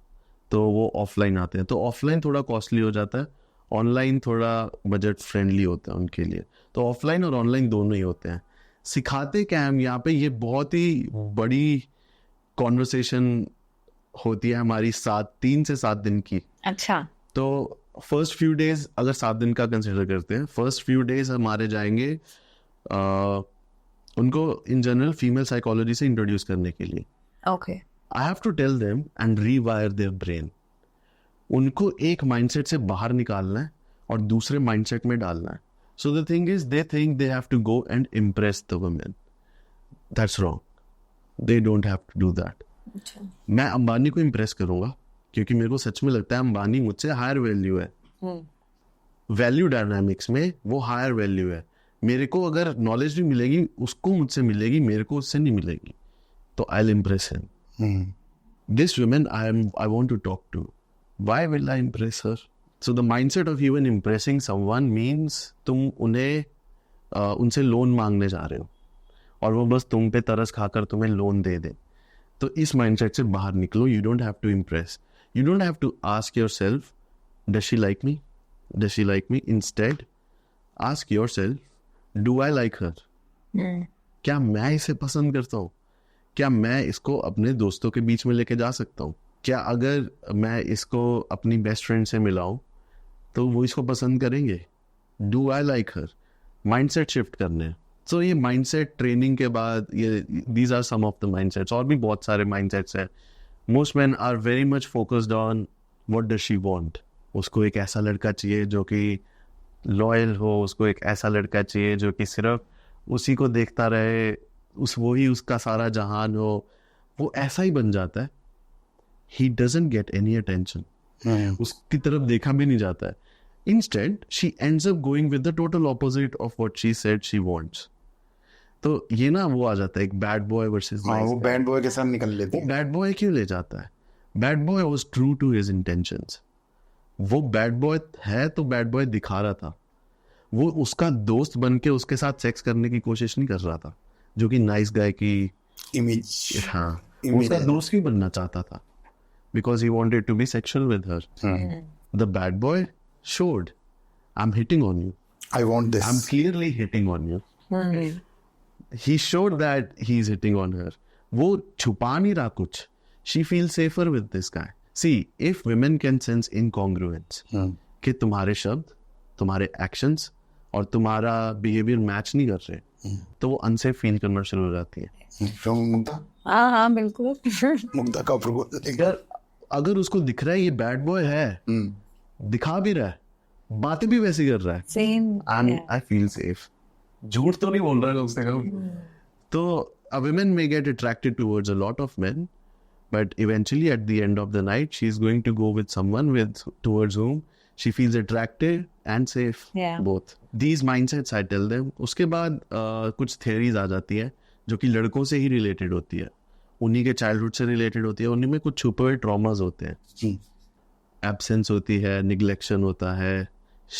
तो वो ऑफलाइन आते हैं, तो ऑफलाइन थोड़ा कॉस्टली हो जाता है, ऑनलाइन थोड़ा बजट फ्रेंडली होता है उनके लिए। तो ऑफलाइन और ऑनलाइन दोनों ही होते हैं। सिखाते क्या हम यहाँ पे, ये बहुत ही बड़ी कॉन्वर्सेशन होती है हमारी 3 से 7 दिन की। अच्छा। तो फर्स्ट फ्यू डेज, अगर 7 दिन का कंसिडर करते हैं, फर्स्ट फ्यू डेज हमारे जाएंगे उनको इन जनरल फीमेल साइकोलॉजी से इंट्रोड्यूस करने के लिए। Okay. I have to tell them and rewire their brain. उनको एक माइंडसेट से बाहर निकालना है और दूसरे माइंडसेट में डालना है। So the thing is, they think they have to go and impress the women. That's wrong. They don't have to do that. मैं अंबानी को इम्प्रेस करूंगा क्योंकि मेरे को सच में लगता है अंबानी मुझसे हायर वैल्यू है। वैल्यू डायनामिक्स में वो हायर वैल्यू है। मेरे को अगर नॉलेज भी मिलेगी, उसको मुझसे मिलेगी, मेरे को उससे नहीं मिलेगी, तो I will impress him. This woman I want to talk to. Why will I impress her? So the mindset of even impressing someone means तुम उन्हें उनसे लोन मांगने जा रहे हो और वो बस तुम पे तरस खाकर तुम्हें लोन दे दे। तो इस माइंडसेट से बाहर निकलो। You don't have to impress. You don't have to ask yourself, does she like me? Does she like me? Instead, ask yourself, do I like her? क्या मैं इसे पसंद करता हूँ? क्या मैं इसको अपने दोस्तों के बीच में लेके जा सकता हूँ? क्या अगर मैं इसको अपनी बेस्ट फ्रेंड से मिलाऊं तो वो इसको पसंद करेंगे? Do I like her? Mindset shift करने। सो ये माइंडसेट ट्रेनिंग के बाद, ये these are some of the mindsets. और भी बहुत सारे माइंडसेट्स हैं। Most man are very much focused on what does she want. उसको एक ऐसा लड़का चाहिए जो कि लॉयल हो, उसको एक ऐसा लड़का चाहिए जो कि सिर्फ उसी को देखता रहे, वही उसका सारा जहान हो। वो ऐसा ही बन जाता है। He doesn't get any attention. उसकी तरफ देखा भी नहीं जाता है। Instead, she ends up going with the total opposite of what she said she wants. तो ये ना वो आ जाता है एक बैड बॉय वर्सेस नाइस वो गाय। बैड बॉय के साथ निकल लेते हैं। बैड बॉय क्यों ले जाता है? Bad boy was true to his intentions. वो बैड बॉय है तो बैड बॉय दिखा रहा था। वो उसका दोस्त बन के उसके साथ सेक्स करने की कोशिश नहीं कर रहा था, जो कि नाइस गाय की इमेज। हाँ, उसका दोस्त भी बनना चाहता था। because he wanted to be sexual with her. The bad boy showed, I'm hitting on you. I want this. I'm clearly hitting on you. He showed that he's hitting on her. वो छुपा नहीं रहा कुछ. She feels safer with this guy. See, if women can sense incongruence, कि तुम्हारे शब्द, तुम्हारे actions और तुम्हारा behavior मैच नहीं कर रहे, तो वो unsafe फील करना शुरू हो जाती है. मुग्धा? हाँ बिल्कुल. मुग्धा का अप्रूवल. यार अगर उसको दिख रहा है ये बैड बॉय है, दिखा भी रहा है, बातें भी वैसी कर रहा है, Same. and I feel safe. झूठ तो नहीं बोल रहा है उससे कभी. तो a woman may get attracted towards a lot of men, but eventually at the end of the night she's going to go with someone towards whom she feels attracted and safe. Yeah. Both these mindsets I tell them. उसके बाद कुछ theories आ जाती है जो कि लड़कों से ही related होती है, उन्हीं के childhood से related होती है, उन्हीं में कुछ छुपे हुए traumas होते हैं. Absence होती है, neglection होता है,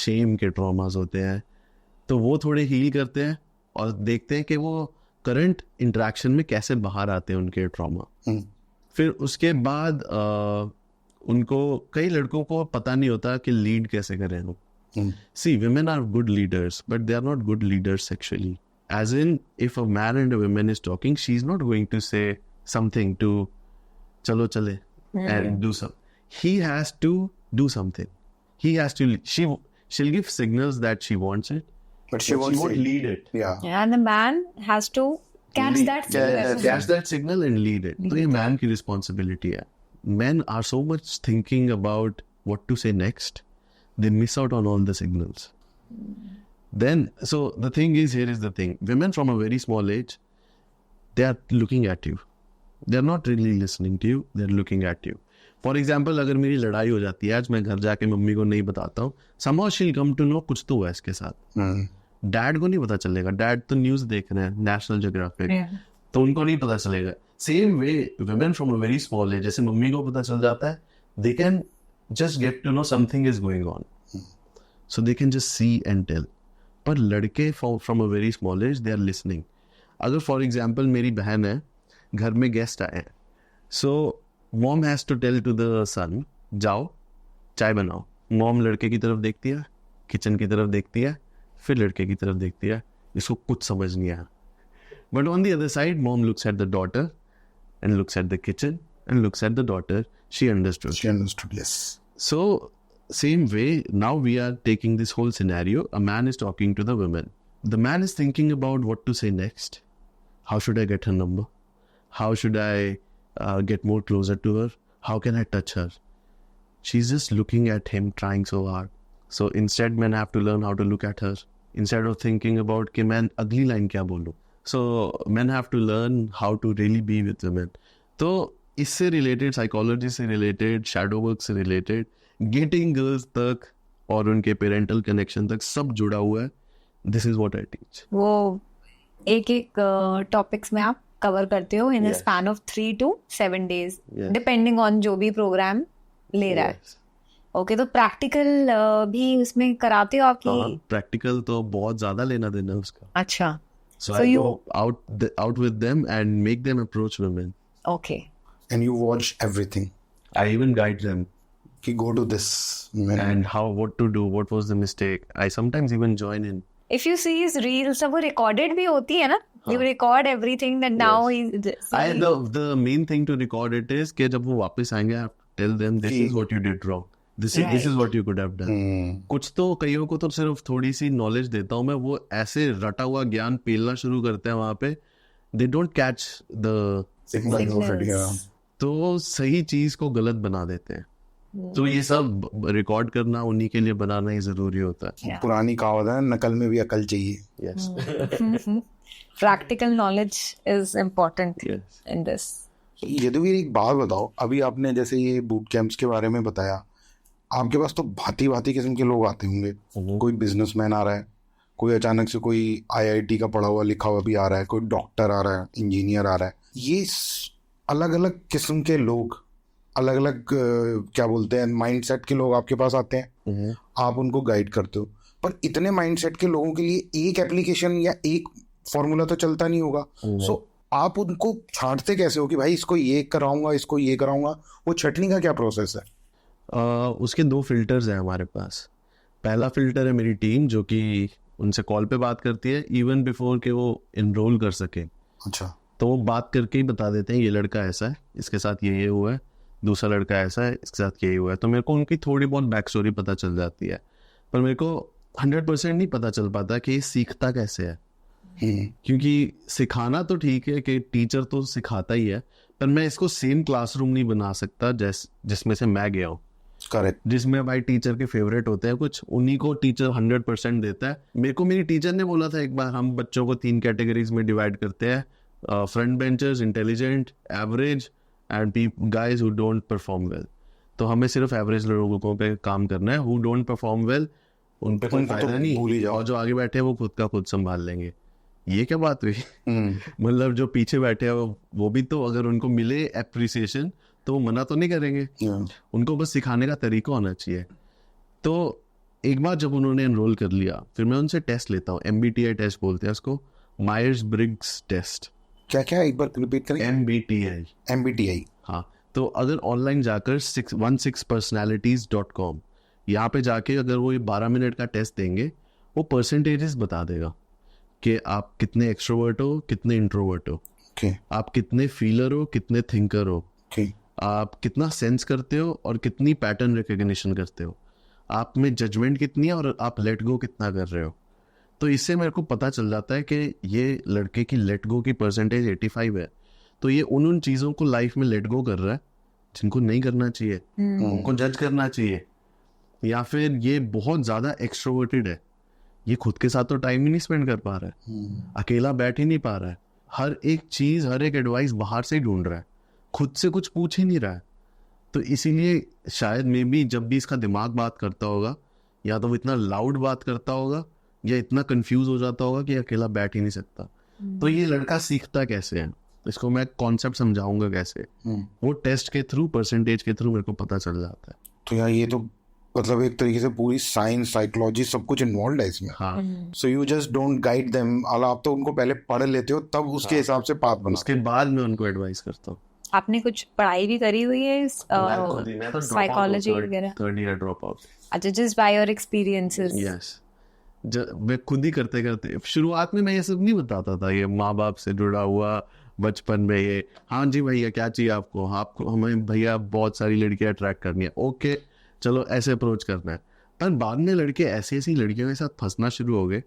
shame के traumas होते हैं, तो वो थोड़े हील करते हैं और देखते हैं कि वो करंट इंटरेक्शन में कैसे बाहर आते हैं उनके ट्रॉमा. फिर उसके बाद उनको, कई लड़कों को पता नहीं होता कि लीड कैसे करें वो. सी women are good leaders but they are not good leaders sexually. As in, if a man and a woman is talking, she is not going to say something to chalo chale and do something. He has to do something. He has to, she'll give signals that she wants it, but she won't lead it. Yeah. And the man has to catch that signal. Catch that signal and lead it. तो ये man की responsibility है. Men are so much thinking about what to say next, they miss out on all the signals. Then, so the thing is, here is the thing. Women from a very small age, they are looking at you. They are not really listening to you, they are looking at you. For example, अगर मेरी लड़ाई हो जाती है आज, मैं घर जाके मम्मी को नहीं बताता हूँ, somehow she'll come to know कुछ तो हुआ इसके साथ. डैड को नहीं पता चलेगा, डैड तो न्यूज देख रहे हैं, नेशनल ज्योग्राफिक, तो उनको नहीं पता चलेगा. Same way women from a very small age, जैसे मम्मी को पता चल जाता है, they can just get to know something is going on, so they can just see and tell. पर लड़के from a very small age they are listening. अगर फॉर एग्जाम्पल मेरी बहन है, घर में गेस्ट आए हैं, so mom has to tell to the son, जाओ चाय बनाओ. मॉम लड़के की तरफ देखती है, किचन की तरफ देखती है, फिर लड़के की तरफ देखती है, इसको कुछ समझ नहीं आया. But on the other side mom looks at the daughter and looks at the kitchen and looks at the daughter. She understood. Yes. So same way, now we are taking this whole scenario. A man is talking to the woman. The man is thinking about what to say next. How should I get her number? How should I get more closer to her? How can I touch her? She's just looking at him, trying so hard. So instead men have to learn how to look at her instead of thinking about कि मैं अगली line क्या बोलूं. So men have to learn how to really be with women. तो इससे related, psychology से related, shadow work से related, getting girls तक और उनके पेरेंटल कनेक्शन तक सब जुड़ा हुआ है. This is what I teach. वो एक टॉपिक्स में आप कवर करते हो in span of 3 to 7 days, depending on जो भी प्रोग्राम ले रहा है. ओके, तो प्रैक्टिकल भी उसमें कराते हो आपकी? प्रैक्टिकल तो बहुत ज्यादा लेना देना उसका. अच्छा. So I go out with them and make them approach women. Okay. And you watch everything. I even guide them. Ki go to this. And what to do, what was the mistake. I sometimes even join in. If you see his reels, वो recorded भी होती है ना? You record everything that now the main thing to record it is कि जब वो वापस आएंगे, I have to tell them this is what you did wrong. This is what you could have done. कुछ तो कईयों को तो सिर्फ थोड़ी सी नॉलेज देता हूँ मैं, वो ऐसे रटा हुआ ज्ञान पेलना शुरू करते हैं वहाँ पे. They don't catch the signals. तो सही चीज को गलत बना देते हैं. तो ये सब रिकॉर्ड करना, उन्हीं के लिए बनाना ही जरूरी होता है. पुरानी कहावत है, नकल में भी अकल चाहिए. Yes. Practical knowledge is important in this. Yaduveer, एक बात बताओ, अभी आपने जैसे ये बूट कैंप्स के बारे में बताया, आपके पास तो भांति भांति किस्म के लोग आते होंगे. कोई बिजनेसमैन आ रहा है, कोई अचानक से कोई IIT का पढ़ा हुआ लिखा हुआ भी आ रहा है, कोई डॉक्टर आ रहा है, इंजीनियर आ रहा है. ये अलग अलग किस्म के लोग, अलग अलग क्या बोलते हैं, माइंडसेट के लोग आपके पास आते हैं. आप उनको गाइड करते हो, पर इतने माइंडसेट के लोगों के लिए एक एप्लीकेशन या एक फॉर्मूला तो चलता नहीं होगा. सो आप उनको छांटते कैसे हो कि भाई इसको ये कराऊंगा, इसको ये कराऊंगा? वो छटनी का क्या प्रोसेस है? उसके 2 फिल्टर्स हैं हमारे पास। पहला फिल्टर है मेरी टीम, जो कि उनसे कॉल पे बात करती है इवन बिफोर के वो इनरोल कर सके। अच्छा। तो वो बात करके ही बता देते हैं ये लड़का ऐसा है, इसके साथ ये हुआ है, दूसरा लड़का ऐसा है, इसके साथ ये हुआ है। तो मेरे को उनकी थोड़ी बहुत बैक स्टोरी पता चल जाती है, पर मेरे को 100% नहीं पता चल पाता कि ये सीखता कैसे है। क्योंकि सिखाना तो ठीक है कि टीचर तो सिखाता ही है, पर मैं इसको सेम क्लासरूम नहीं बना सकता जिसमें से मैं गया हूँ। करेक्ट। जिसमें भाई टीचर के फेवरेट होते हैं कुछ, उन्हीं को टीचर 100% देता है। मेरे को मेरी टीचर ने बोला था एक बार, हम बच्चों को 3 कैटेगरीज में डिवाइड करते हैं, front benchers, intelligent, average and guys who don't perform well. तो हमें सिर्फ एवरेज लोगों पे काम करना है, हु डोंट परफॉर्म वेल उन पे कोई उनको तो फायदा भूल ही नहीं, जाओ। और जो आगे बैठे हैं वो खुद का खुद संभाल लेंगे। ये क्या बात हुई? मतलब जो पीछे बैठे हैं वो भी तो अगर उनको मिले एप्रिसिएशन तो वो मना तो नहीं करेंगे। उनको बस सिखाने का तरीका होना चाहिए। तो एक बार जब उन्होंने एनरोल कर लिया, फिर मैं उनसे टेस्ट लेता हूँ, MBTI टेस्ट बोलते हैं उसको, मायर्स ब्रिग्स टेस्ट। क्या क्या, एक बार रिपीट करें? MBTI। हाँ, तो अगर ऑनलाइन जाकर 16personalities.com यहाँ पे जाके अगर वो ये 12 मिनट का टेस्ट देंगे, वो परसेंटेजेस बता देगा कि आप कितने एक्सट्रोवर्ट हो, कितने इंट्रोवर्ट हो, आप कितने फीलर हो, कितने थिंकर हो, आप कितना सेंस करते हो और कितनी पैटर्न रिकग्निशन करते हो, आप में जजमेंट कितनी है और आप लेट गो कितना कर रहे हो। तो इससे मेरे को पता चल जाता है कि ये लड़के की लेट गो की परसेंटेज 85 है। तो ये उन चीज़ों को लाइफ में लेट गो कर रहा है जिनको नहीं करना चाहिए, उनको जज करना चाहिए। या फिर ये बहुत ज़्यादा एक्सट्रोवर्टेड है, ये खुद के साथ तो टाइम ही नहीं स्पेंड कर पा रहा है, अकेला बैठ ही नहीं पा रहा है, हर एक चीज़, हर एक एडवाइस बाहर से ही ढूंढ रहा है, खुद से कुछ पूछ ही नहीं रहा है। तो इसीलिए शायद मे बी जब भी इसका दिमाग बात करता होगा, या तो वो इतना लाउड बात करता होगा या इतना कंफ्यूज हो जाता होगा कि अकेला बैठ ही नहीं सकता। तो ये लड़का सीखता कैसे है, इसको मैं कॉन्सेप्ट समझाऊंगा कैसे, वो टेस्ट के थ्रू, परसेंटेज के थ्रू मेरे को पता चल जाता है। तो यार ये तो मतलब एक तरीके से पूरी साइंस, साइकोलॉजी सब कुछ इन्वॉल्व है इसमें। हाँ। So you just don't guide them, आप तो उनको पहले पढ़ लेते हो, तब उसके हिसाब से पाथ बनाते हो। उसके बाद मैं उनको एडवाइस करता हूँ। आपने कुछ पढ़ाई भी करी हुई है साइकोलॉजी वगैरह? 3rd year drop out. अच्छा, just by your experiences? Yes, मैं खुद ही करते करते, शुरुआत में मैं ये सब नहीं बताता था, ये माँ बाप से जुड़ा हुआ बचपन में ये, हाँ जी भैया क्या चाहिए आपको, हमें भैया बहुत सारी लड़कियां अट्रैक्ट करनी है, ओके चलो ऐसे अप्रोच करना है। पर बाद में लड़के ऐसी ऐसी लड़कियों के साथ फंसना शुरू हो गए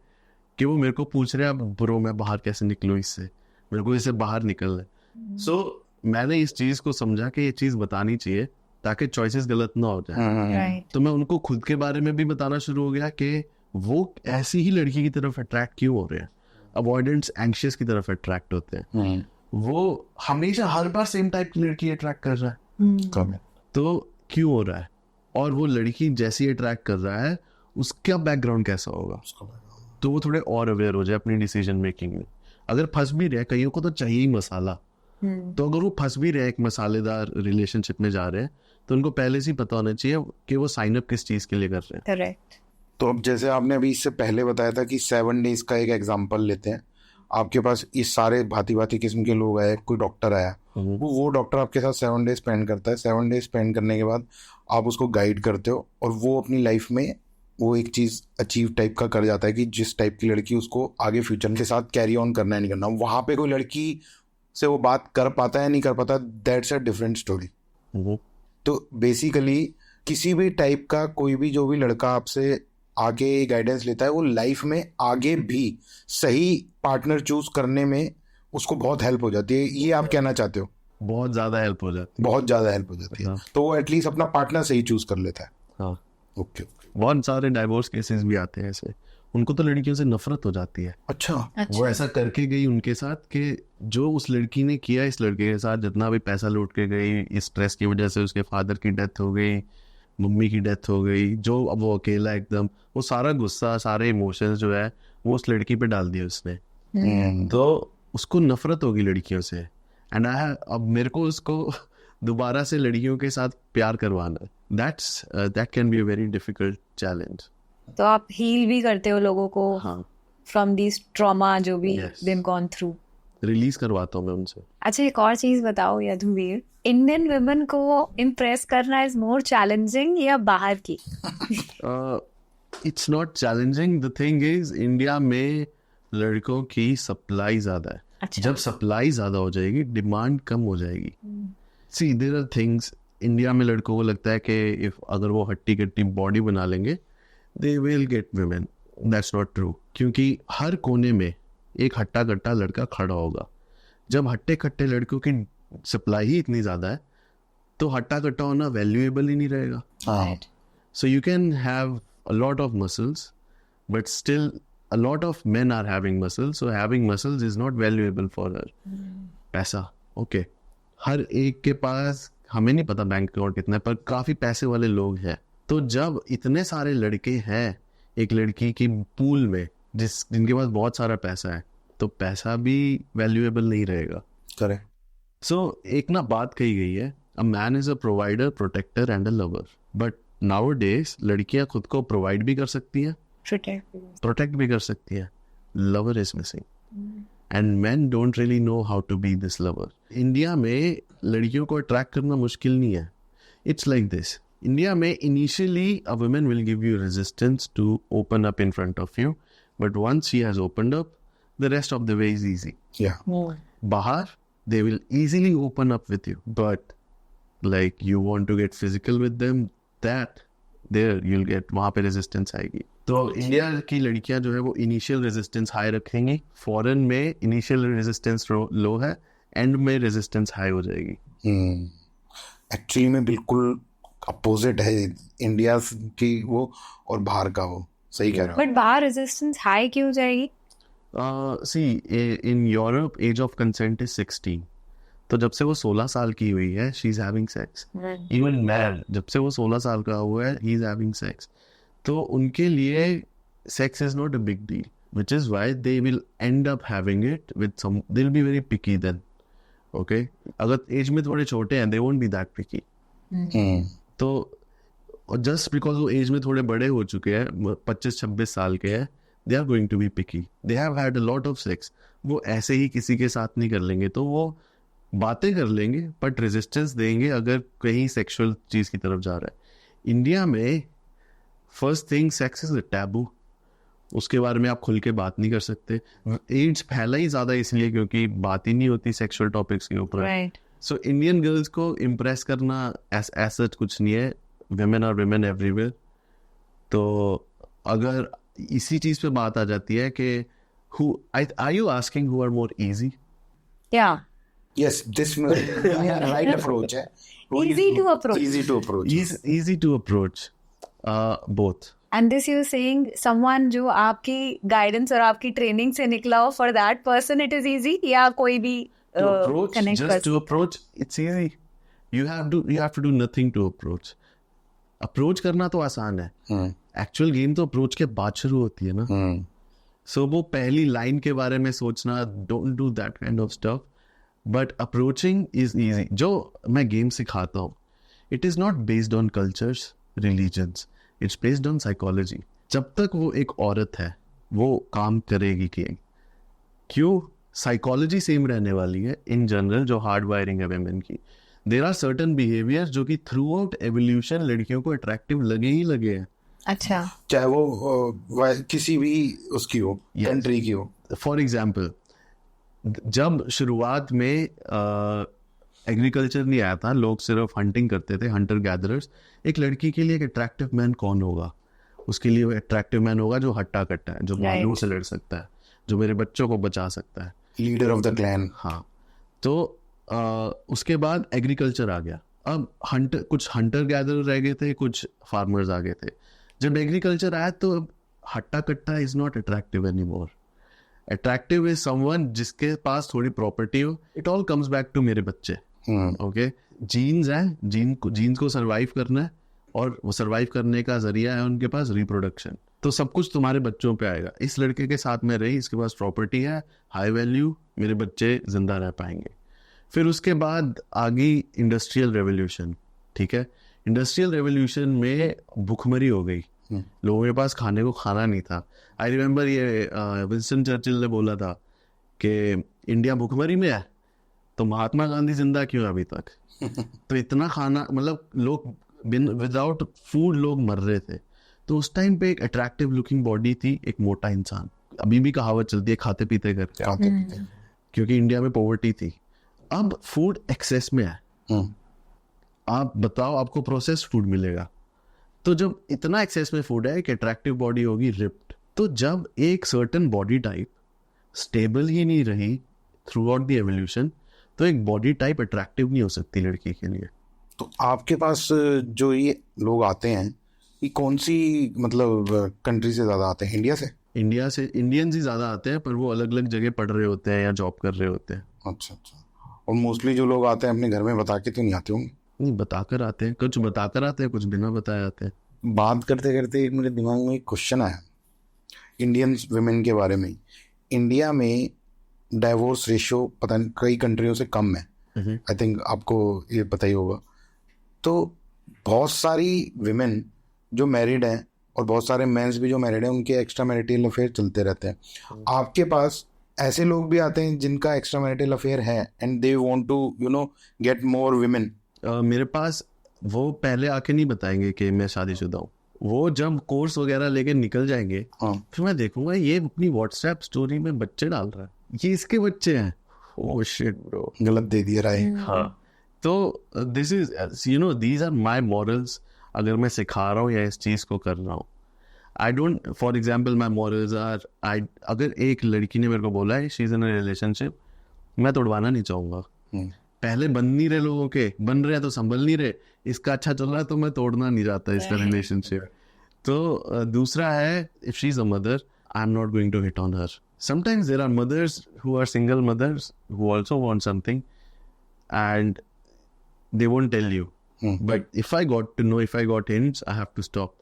कि वो मेरे को पूछ रहे हैं, अब ब्रो मैं बाहर कैसे निकलूँ इससे, मेरे को इससे बाहर निकलना है। सो मैंने इस चीज़ को समझा कि ये चीज़ बतानी चाहिए ताकि चॉइसेस गलत ना हो जाए। तो मैं उनको खुद के बारे में भी बताना शुरू हो गया कि वो ऐसी ही लड़की की तरफ अट्रैक्ट क्यों हो रहे हैं, अवॉइडेंस एंग्शियस की तरफ अट्रैक्ट होते हैं, वो हमेशा हर बार सेम टाइप की लड़की अट्रैक्ट कर रहा है, तो क्यों हो रहा है, और वो लड़की जैसी अट्रैक्ट कर रहा है उसका बैकग्राउंड कैसा होगा, तो वो थोड़े और अवेयर हो जाए अपनी डिसीजन मेकिंग में। अगर फंस भी रहे, कईयों को तो चाहिए ही मसाला, तो अगर वो फंस भी रहे एक मसालेदार रिलेशनशिप में जा रहे हैं, तो उनको पहले से ही पता होना चाहिए कि वो साइन अप किस चीज के लिए कर रहे हैं। करेक्ट। तो अब जैसे आपने अभी इससे पहले बताया था कि 7 डेज का एक एग्जाम्पल लेते हैं, आपके पास इस सारे भांति भांति किस्म के लोग आए, कोई डॉक्टर आया, वो डॉक्टर आपके साथ 7 डेज स्पेंड करता है। 7 डेज स्पेंड करने के बाद आप उसको गाइड करते हो और वो अपनी लाइफ में वो एक चीज़ अचीव टाइप का कर जाता है कि जिस टाइप की लड़की उसको आगे फ्यूचर के साथ कैरी ऑन करना है नहीं करना। वहाँ पे कोई लड़की से वो बात कर पाता है नहीं कर पाता, दैट्स अ डिफरेंट स्टोरी। तो बेसिकली किसी भी टाइप का कोई भी जो भी लड़का आपसे आगे गाइडेंस लेता है, वो लाइफ में आगे भी सही पार्टनर चूज करने में उसको बहुत हेल्प हो जाती है। ये आप कहना चाहते हो? बहुत ज़्यादा हेल्प हो जाती है, बहुत ज़्यादा हेल्प हो जाती है। तो वो एटलीस्ट अपना पार्टनर सही चूज कर लेता है। हाँ, ओके। बहुत सारे डाइवोर्स केसेस भी आते हैं ऐसे, उनको तो लड़कियों से नफरत हो जाती है। अच्छा। वो ऐसा करके गई उनके साथ कि जो उस लड़की ने किया इस लड़के के साथ, जितना भी पैसा लूट के गई, इस स्ट्रेस की वजह से उसके फादर की डेथ हो गई, मम्मी की डेथ हो गई, जो अब वो अकेला एकदम, वो सारा गुस्सा, सारे इमोशंस जो है वो उस लड़की पे डाल दिए उसने। तो उसको नफरत होगी लड़कियों से, एंड अब मेरे को उसको दोबारा से लड़कियों के साथ प्यार करवाना है। That can be a very difficult challenge. तो आप हील भी करते हो लोगों को हाँ, फ्रॉम दिस ट्रॉमा जो भी Yes. they've gone through? Release करवाता हूँ मैं उनसे। अच्छा, एक और चीज बताओ यदुवीर, इंडियन वुमेन को इम्प्रेस करना इज मोर चैलेंजिंग या बाहर की? It's not challenging, the thing is India में लड़कों की सप्लाई ज्यादा है। अच्छा। जब सप्लाई ज्यादा हो जाएगी डिमांड कम हो जाएगी। सी देयर आर थिंग्स, इंडिया में लड़कों को लगता है कि इफ अगर वो हट्टी कट्टी बॉडी बना लेंगे they will get women. That's not true, क्योंकि हर कोने में एक हट्टा कट्टा लड़का खड़ा होगा। जब हट्टे कट्टे लड़कों की सप्लाई ही इतनी ज्यादा है तो हट्टा कट्टा होना वैल्यूएबल ही नहीं रहेगा। हाँ, So you can have a lot of muscles, but still a lot of men are having muscles. So having muscles is not valuable for her. पैसा, okay. हर एक के पास, हमें नहीं पता बैंक अकाउंट कितना है, पर काफी पैसे वाले लोग हैं। तो जब इतने सारे लड़के हैं एक लड़की की पूल में जिनके पास बहुत सारा पैसा है, तो पैसा भी वैल्यूएबल नहीं रहेगा। करेक्ट। So एक ना बात कही गई है, a man is a provider, protector and a lover. But nowadays लड़कियां खुद को प्रोवाइड भी कर सकती हैं, प्रोटेक्ट भी कर सकती हैं, lover is missing and man don't really know how to be this lover. India में लड़कियों को अट्रैक्ट करना मुश्किल नहीं है। इट्स लाइक दिस, इंडिया में initially a woman will give you resistance to open up in front of you, but once she has opened up the rest of the way is easy. बाहर they will easily open up with you, but like you want to get physical with them, that there you'll get, वहाँ पे resistance आएगी। तो India की लड़कियां जो है वो इनिशियल रेजिस्टेंस हाई रखेंगी, फॉरेन में इनिशियल रेजिस्टेंस लो है, एंड में रेजिस्टेंस हाई हो जाएगी। एक्चुअली में बिल्कुल अपोजिट है इंडिया की वो और बाहर का वो। सही कह रहे हो। बट बाहर रेजिस्टेंस हाई क्यों हो जाएगी? See, in Europe age of consent is 16. तो जब से वो 16 साल की हुई है she is having sex. Even man जब से वो 16 साल का हुआ है he is having sex. तो उनके लिए sex is not a big deal, which is why they will end up having it with some, they'll be very picky then. Okay? अगर एज में थोड़े छोटे हैं they won't be that picky. तो just because वो as में थोड़े बड़े हो चुके हैं, 25-26 साल के हैं, they are going to be picky. They have had a lot of sex. वो ऐसे ही किसी के साथ नहीं कर लेंगे, तो वो बातें कर लेंगे बट रेजिस्टेंस देंगे अगर कहीं सेक्सुअल चीज की तरफ जा रहा है। इंडिया में first thing sex is a taboo, उसके बारे में आप खुल के बात नहीं कर सकते। एड्स फैला ही ज्यादा इसलिए क्योंकि बात ही नहीं होती सेक्सुअल टॉपिक्स के ऊपर। सो इंडियन गर्ल्स को इम्प्रेस करना ऐसा कुछ नहीं है, women are women everywhere। तो अगर इसी चीज पे बात आ जाती है कि are you asking who are more easy? Yeah. Yes, this right approach है। Easy to approach. Easy to approach. Easy to approach. Both. And this you're saying someone जो आपकी guidance और आपकी training से निकला हो, for that person it is easy, या कोई भी connect just to approach, it's easy. You have to do nothing to approach. Approach करना तो आसान है, एक्चुअल गेम तो अप्रोच के बाद शुरू होती है ना। सो वो पहली लाइन के बारे में सोचना, don't do that kind of stuff, but approaching is easy. जो मैं गेम सिखाता हूँ it is not based on cultures, religions, it's based on psychology. जब तक वो एक औरत है वो काम करेगी क्यों? साइकोलॉजी सेम रहने वाली है इन जनरल, जो हार्ड वायरिंग है वेमेन की। देयर आर सर्टन बिहेवियर्स जो कि थ्रू आउट एवोल्यूशन लड़कियों को अट्रैक्टिव लगे हैं। अच्छा, चाहे वो किसी भी उसकी हो, कंट्री की हो। फॉर एग्जाम्पल, जब शुरुआत में एग्रीकल्चर नहीं आया था, लोग सिर्फ हंटिंग करते थे, हंटर गैदरर्स। एक लड़की के लिए एक अट्रैक्टिव मैन कौन होगा? उसके लिए अट्रैक्टिव मैन होगा जो हट्टा कट्टा है, जो भालू से लड़ सकता है, जो मेरे बच्चों को बचा सकता है, लीडर ऑफ द क्लैन। हाँ, तो उसके बाद एग्रीकल्चर आ गया। अब कुछ हंटर गैदरर रह गए थे, कुछ फार्मर्स आ गए थे। जब एग्रीकल्चर आया तो हट्टा कट्टा is not attractive any more. Attractive is someone जिसके पास थोड़ी प्रॉपर्टी हो। It all comes back to मेरे बच्चे। ओके, जीन्स है, जीन्स को सर्वाइव करना है, और वो सर्वाइव करने का जरिया है उनके पास रिप्रोडक्शन। तो सब कुछ तुम्हारे बच्चों पे आएगा। इस लड़के के साथ में रही, इसके पास प्रॉपर्टी है, हाई वैल्यू, मेरे बच्चे जिंदा रह पाएंगे। फिर उसके बाद आ गई इंडस्ट्रियल रेवोल्यूशन। ठीक है, इंडस्ट्रियल रेवोल्यूशन में भूखमरी हो गई, लोगों के पास खाने को खाना नहीं था। आई रिमेम्बर ये विंस्टन चर्चिल ने बोला था कि इंडिया भुखमरी में है तो महात्मा गांधी जिंदा क्यों है अभी तक? तो इतना खाना, मतलब लोग विदाउट फूड लोग मर रहे थे। तो उस टाइम पे एक अट्रैक्टिव लुकिंग बॉडी थी, एक मोटा इंसान। अभी भी कहावत चलती है खाते पीते करके, क्योंकि इंडिया में पॉवर्टी थी। अब फूड एक्सेस में है, आप बताओ आपको प्रोसेस्ड फूड मिलेगा। तो जब इतना एक्सेस में फूड है, एक अट्रैक्टिव बॉडी होगी रिप्ड। तो जब एक सर्टेन बॉडी टाइप स्टेबल ही नहीं रही थ्रू आउट द एवोल्यूशन, तो एक बॉडी टाइप अट्रैक्टिव नहीं हो सकती लड़की के लिए। तो आपके पास जो ये लोग आते हैं, ये कौन सी मतलब कंट्री से ज़्यादा आते हैं? इंडिया से इंडियंस ही ज़्यादा आते हैं, पर वो अलग अलग जगह पढ़ रहे होते हैं या जॉब कर रहे होते हैं। अच्छा। और मोस्टली जो लोग आते हैं अपने घर में बता के तो नहीं आते होंगे? नहीं, बताकर आते हैं, कुछ बताकर आते हैं, कुछ बिना बताए आते हैं। बात करते करते मेरे दिमाग में एक क्वेश्चन आया इंडियन वुमेन के बारे में। इंडिया में डाइवोर्स रेशियो पता नहीं कई कंट्रियों से कम है, आई थिंक आपको ये पता ही होगा। तो बहुत सारी विमेन जो मैरिड हैं और बहुत सारे मेंस भी जो मैरिड हैं, उनके एक्स्ट्रा मैरिटल अफेयर चलते रहते हैं। आपके पास ऐसे लोग भी आते हैं जिनका एक्स्ट्रा मैरिटल अफेयर है and they want to get more women? मेरे पास वो पहले आके नहीं बताएंगे कि मैं शादीशुदा हूँ। वो जब कोर्स वगैरह लेके निकल जाएंगे, फिर मैं देखूंगा ये अपनी व्हाट्सएप स्टोरी में बच्चे डाल रहा है, ये इसके बच्चे हैं। ओह शिट ब्रो, गलत दे दिया राय। हाँ, तो this is these are my morals. अगर मैं सिखा रहा हूँ या इस चीज को कर रहा हूँ, I don't, for example my morals are, अगर एक लड़की ने मेरे को बोला है she is in a relationship, मैं तोड़वाना नहीं चाहूंगा। पहले बन नहीं रहे लोगों के, बन रहे हैं तो संभल नहीं रहे, इसका अच्छा चल रहा है तो मैं तोड़ना नहीं चाहता इसका रिलेशनशिप। तो दूसरा है, if she is a mother, I am not going to hit on her. Sometimes there are mothers who are single mothers who also want something and they won't tell you, but if I got to know, if I got hints, I have to stop.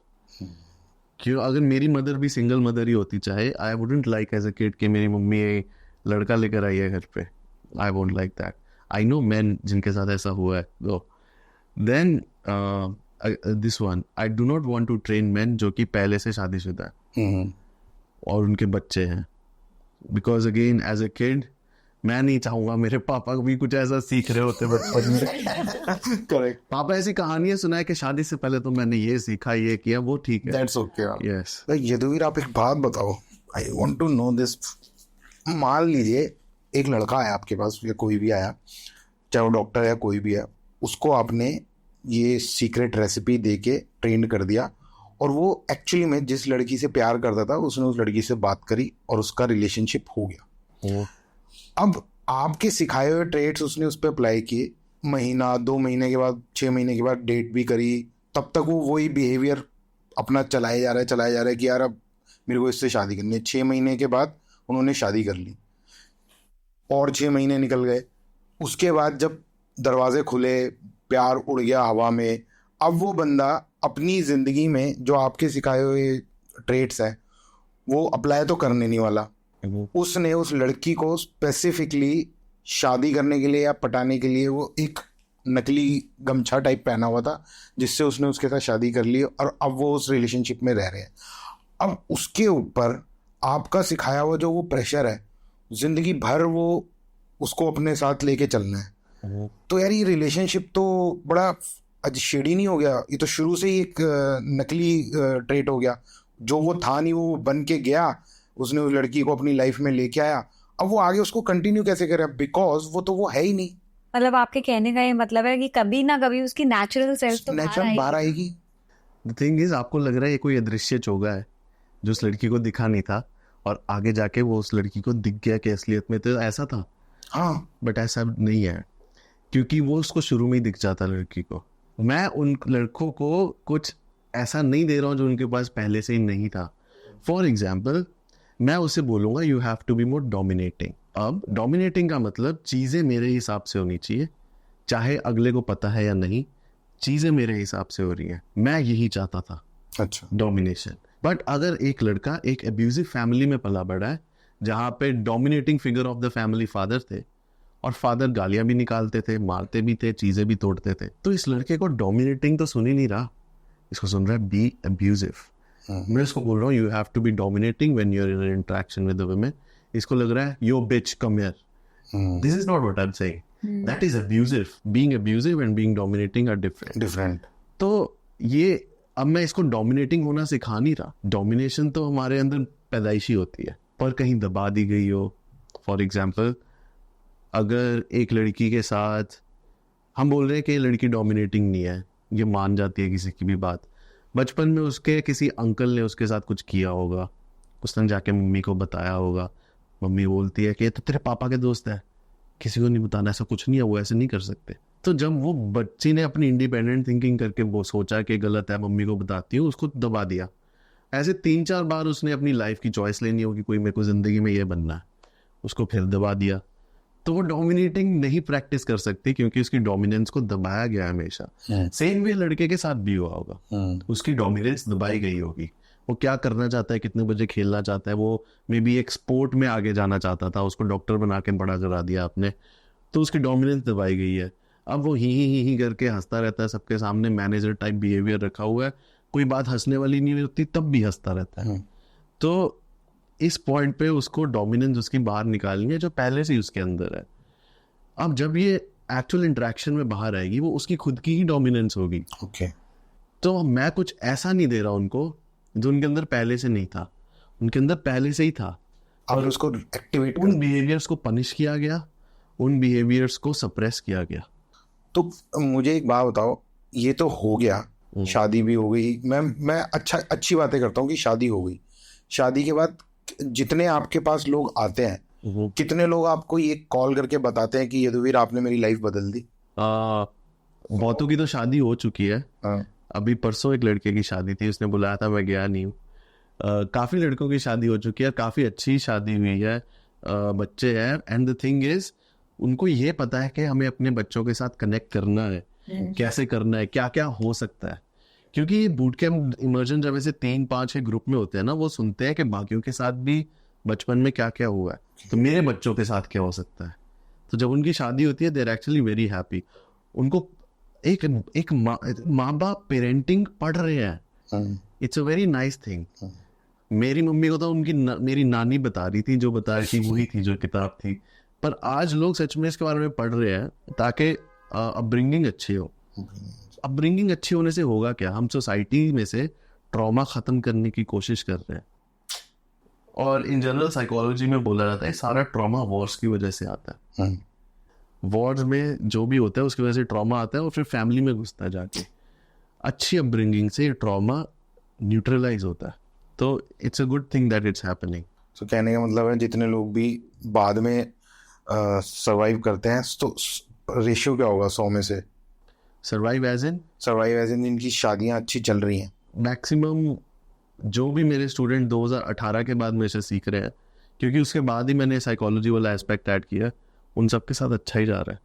क्यों? अगर मेरी mother भी single mother ही होती चाहे, I wouldn't like as a kid कि मेरी mummy लड़का लेकर आई है घर पे, I won't like that. I know men जिनके साथ ऐसा हुआ है। तो then this one, I do not want to train men जो कि पहले से शादीशुदा है और उनके बच्चे हैं, because again as a kid मैं नहीं चाहूंगा मेरे पापा भी कुछ ऐसा सीख रहे होते बचपन में। करेक्ट। पापा ऐसी कहानियां सुनाए कि शादी से पहले तो मैंने ये सीखा, ये किया, वो ठीक है। That's okay. यस। यदुवीर, आप एक बात बताओ, I want to know this. मान लीजिए एक लड़का आया आपके पास या कोई भी आया, चाहे वो डॉक्टर या कोई भी है, उसको आपने ये सीक्रेट रेसिपी दे के ट्रेन कर दिया और वो एक्चुअली में जिस लड़की से प्यार करता था उसने उस लड़की से बात करी और उसका रिलेशनशिप हो गया। अब आपके सिखाए हुए ट्रेड्स उसने उस पर अप्लाई किए, महीना 2 महीने के बाद 6 महीने के बाद डेट भी करी, तब तक वो वही बिहेवियर अपना चलाए जा रहा है कि यार अब मेरे को इससे शादी करनी है। 6 महीने के बाद उन्होंने शादी कर ली और 6 महीने निकल गए। उसके बाद जब दरवाजे खुले, प्यार उड़ गया हवा में, अब वो बंदा अपनी ज़िंदगी में जो आपके सिखाए हुए ट्रेड्स हैं वो अप्लाई तो करने नहीं वाला। उसने उस लड़की को स्पेसिफिकली शादी करने के लिए या पटाने के लिए वो एक नकली गमछा टाइप पहना हुआ था जिससे उसने उसके साथ शादी कर ली और अब वो उस रिलेशनशिप में रह रहे हैं। अब उसके ऊपर आपका सिखाया हुआ जो वो प्रेशर है, जिंदगी भर वो उसको अपने साथ लेके चलना है। तो यार ये रिलेशनशिप तो बड़ा शेडी नहीं हो गया? ये तो शुरू से ही एक नकली ट्रेट हो गया। जो वो था नहीं वो बन के गया, उसने उस लड़की को अपनी लाइफ में लेके आया, अब वो आगे उसको कंटिन्यू कैसे करे? बिकॉज वो तो वो है ही नहीं। मतलब आपके कहने का ये मतलब है कि कभी ना कभी उसकी नेचुरल सेल्फ तो बाहर आएगी। द थिंग इज, आपको लग रहा है ये कोई अदृश्य चोगा है जो उस लड़की को दिखा नहीं था और आगे जाके वो उस लड़की को दिख गया कि असलियत में तो ऐसा था। हाँ, बट ऐसा नहीं है, क्योंकि वो उसको शुरू में ही दिख जाता लड़की को। मैं उन लड़कों को कुछ ऐसा नहीं दे रहा हूँ जो उनके पास पहले से ही नहीं था। फॉर एग्जाम्पल, मैं उसे बोलूँगा you have to be more dominating. अब डोमिनेटिंग का मतलब चीज़ें मेरे हिसाब से होनी चाहिए, चाहे अगले को पता है या नहीं, चीज़ें मेरे हिसाब से हो रही हैं। मैं यही चाहता था, अच्छा, डोमिनेशन। बट अगर एक लड़का एक एब्यूजिव फैमिली में पला बड़ा है जहाँ पे dominating figure of the family father थे और फादर गालियाँ भी निकालते थे, मारते भी थे, चीज़ें भी तोड़ते थे, तो इस लड़के को डोमिनेटिंग तो सुन ही नहीं रहा, इसको सुन रहा है बी एब्यूजिव। मैं इसको बोल रहा हूँ you have to be dominating when you are in interaction with the women. इसको लग रहा है yo bitch come here. This is not what I'm saying. That is abusive. Being abusive and being dominating are different. तो ये अब मैं इसको dominating होना सिखा नहीं रहा. डोमिनेशन तो हमारे अंदर पैदाइशी होती है, पर कहीं दबा दी गई हो. फॉर एग्जाम्पल, अगर एक लड़की के साथ हम बोल रहे हैं कि ये लड़की डोमिनेटिंग नहीं है, ये मान जाती है किसी की भी बात, बचपन में उसके किसी अंकल ने उसके साथ कुछ किया होगा, उसने जाके मम्मी को बताया होगा, मम्मी बोलती है कि ये तो तेरे पापा के दोस्त है, किसी को नहीं बताना, ऐसा कुछ नहीं है, वो ऐसे नहीं कर सकते. तो जब वो बच्ची ने अपनी इंडिपेंडेंट थिंकिंग करके वो सोचा कि गलत है, मम्मी को बताती हूँ, उसको दबा दिया. ऐसे 3-4 बार उसने अपनी लाइफ की चॉइस लेनी होगी, कोई मेरे को जिंदगी में ये बनना है, उसको फिर दबा दिया. तो वो डोमिनेटिंग नहीं प्रैक्टिस कर सकती क्योंकि उसकी डोमिनेंस को दबाया गया हमेशा. सेम वे लड़के के साथ भी हुआ होगा, उसकी डोमिनेंस दबाई गई होगी. वो क्या करना चाहता है, कितने बजे खेलना चाहता है, वो मे बी एक स्पोर्ट में आगे जाना चाहता था, उसको डॉक्टर बना के बड़ा करा दिया आपने, तो उसकी डोमिनेंस दबाई गई है. अब वो ही करके हंसता रहता है सबके सामने, मैनेजर टाइप बिहेवियर रखा हुआ है, कोई बात हंसने वाली नहीं होती तब भी हंसता रहता है. तो इस पॉइंट पे उसको डोमिनेंस उसकी बाहर निकालनी है जो पहले से ही उसके अंदर है. अब जब ये एक्चुअल इंटरेक्शन में बाहर आएगी, वो उसकी खुद की ही डोमिनेंस होगी. तो मैं कुछ ऐसा नहीं दे रहा उनको जो उनके अंदर पहले से नहीं था, उनके अंदर पहले से ही था, और उसको एक्टिवेट, उन बिहेवियर्स को पनिश किया गया, उन बिहेवियर्स को सप्रेस किया गया. तो मुझे एक बात बताओ, ये तो हो गया, शादी भी हो गई, मैं अच्छी बातें करता हूँ कि शादी हो गई. शादी के बाद जितने आपके पास लोग आते हैं, कितने लोग आपको ये कॉल करके बताते हैं कि यदुवीर आपने मेरी लाइफ बदल दी? बहुतों की तो शादी हो चुकी है. अभी परसों एक लड़के की शादी थी, उसने बुलाया था, मैं गया नहीं हूँ. काफ़ी लड़कों की शादी हो चुकी है, काफ़ी अच्छी शादी हुई है, बच्चे हैं. एंड द थिंग इज, उनको ये पता है कि हमें अपने बच्चों के साथ कनेक्ट करना है, कैसे करना है, क्या क्या हो सकता है. क्योंकि ये बूट कैंप इमर्जन जब ऐसे 3-5 ग्रुप में होते हैं ना, वो सुनते हैं कि बाकियों के साथ भी बचपन में क्या क्या हुआ है, तो मेरे बच्चों के साथ क्या हो सकता है. तो जब उनकी शादी होती है, they are actually very happy. उनको एक माँ बाप पेरेंटिंग पढ़ रहे हैं. It's a very nice thing. मेरी मम्मी को तो मेरी नानी बता रही थी, जो बता रही थी वही थी जो किताब थी. पर आज लोग सच में इसके बारे में पढ़ रहे हैं ताकि अपब्रिंगिंग अच्छी हो. अपब्रिंगिंग अच्छी होने से होगा क्या, हम सोसाइटी में से ट्रॉमा खत्म करने की कोशिश कर रहे हैं. और इन जनरल साइकोलॉजी में बोला जाता है सारा ट्रॉमा वॉर्स की वजह से आता है. वॉर्स में जो भी होता है उसकी वजह से ट्रॉमा आता है और फिर फैमिली में घुसता है जाके. अच्छी अपब्रिंगिंग से ट्रॉमा न्यूट्रलाइज होता है. तो it's a good thing that it's happening. तो कहने का मतलब है जितने लोग भी बाद में सर्वाइव करते हैं, तो रेशियो क्या होगा 100 में से? सर्वाइव एज इन इनकी शादियां अच्छी चल रही हैं. मैक्सिमम जो भी मेरे स्टूडेंट 2018 के बाद मेरे से सीख रहे हैं, क्योंकि उसके बाद ही मैंने साइकोलॉजी वाला एस्पेक्ट ऐड किया, उन सब के साथ अच्छा ही जा रहा है.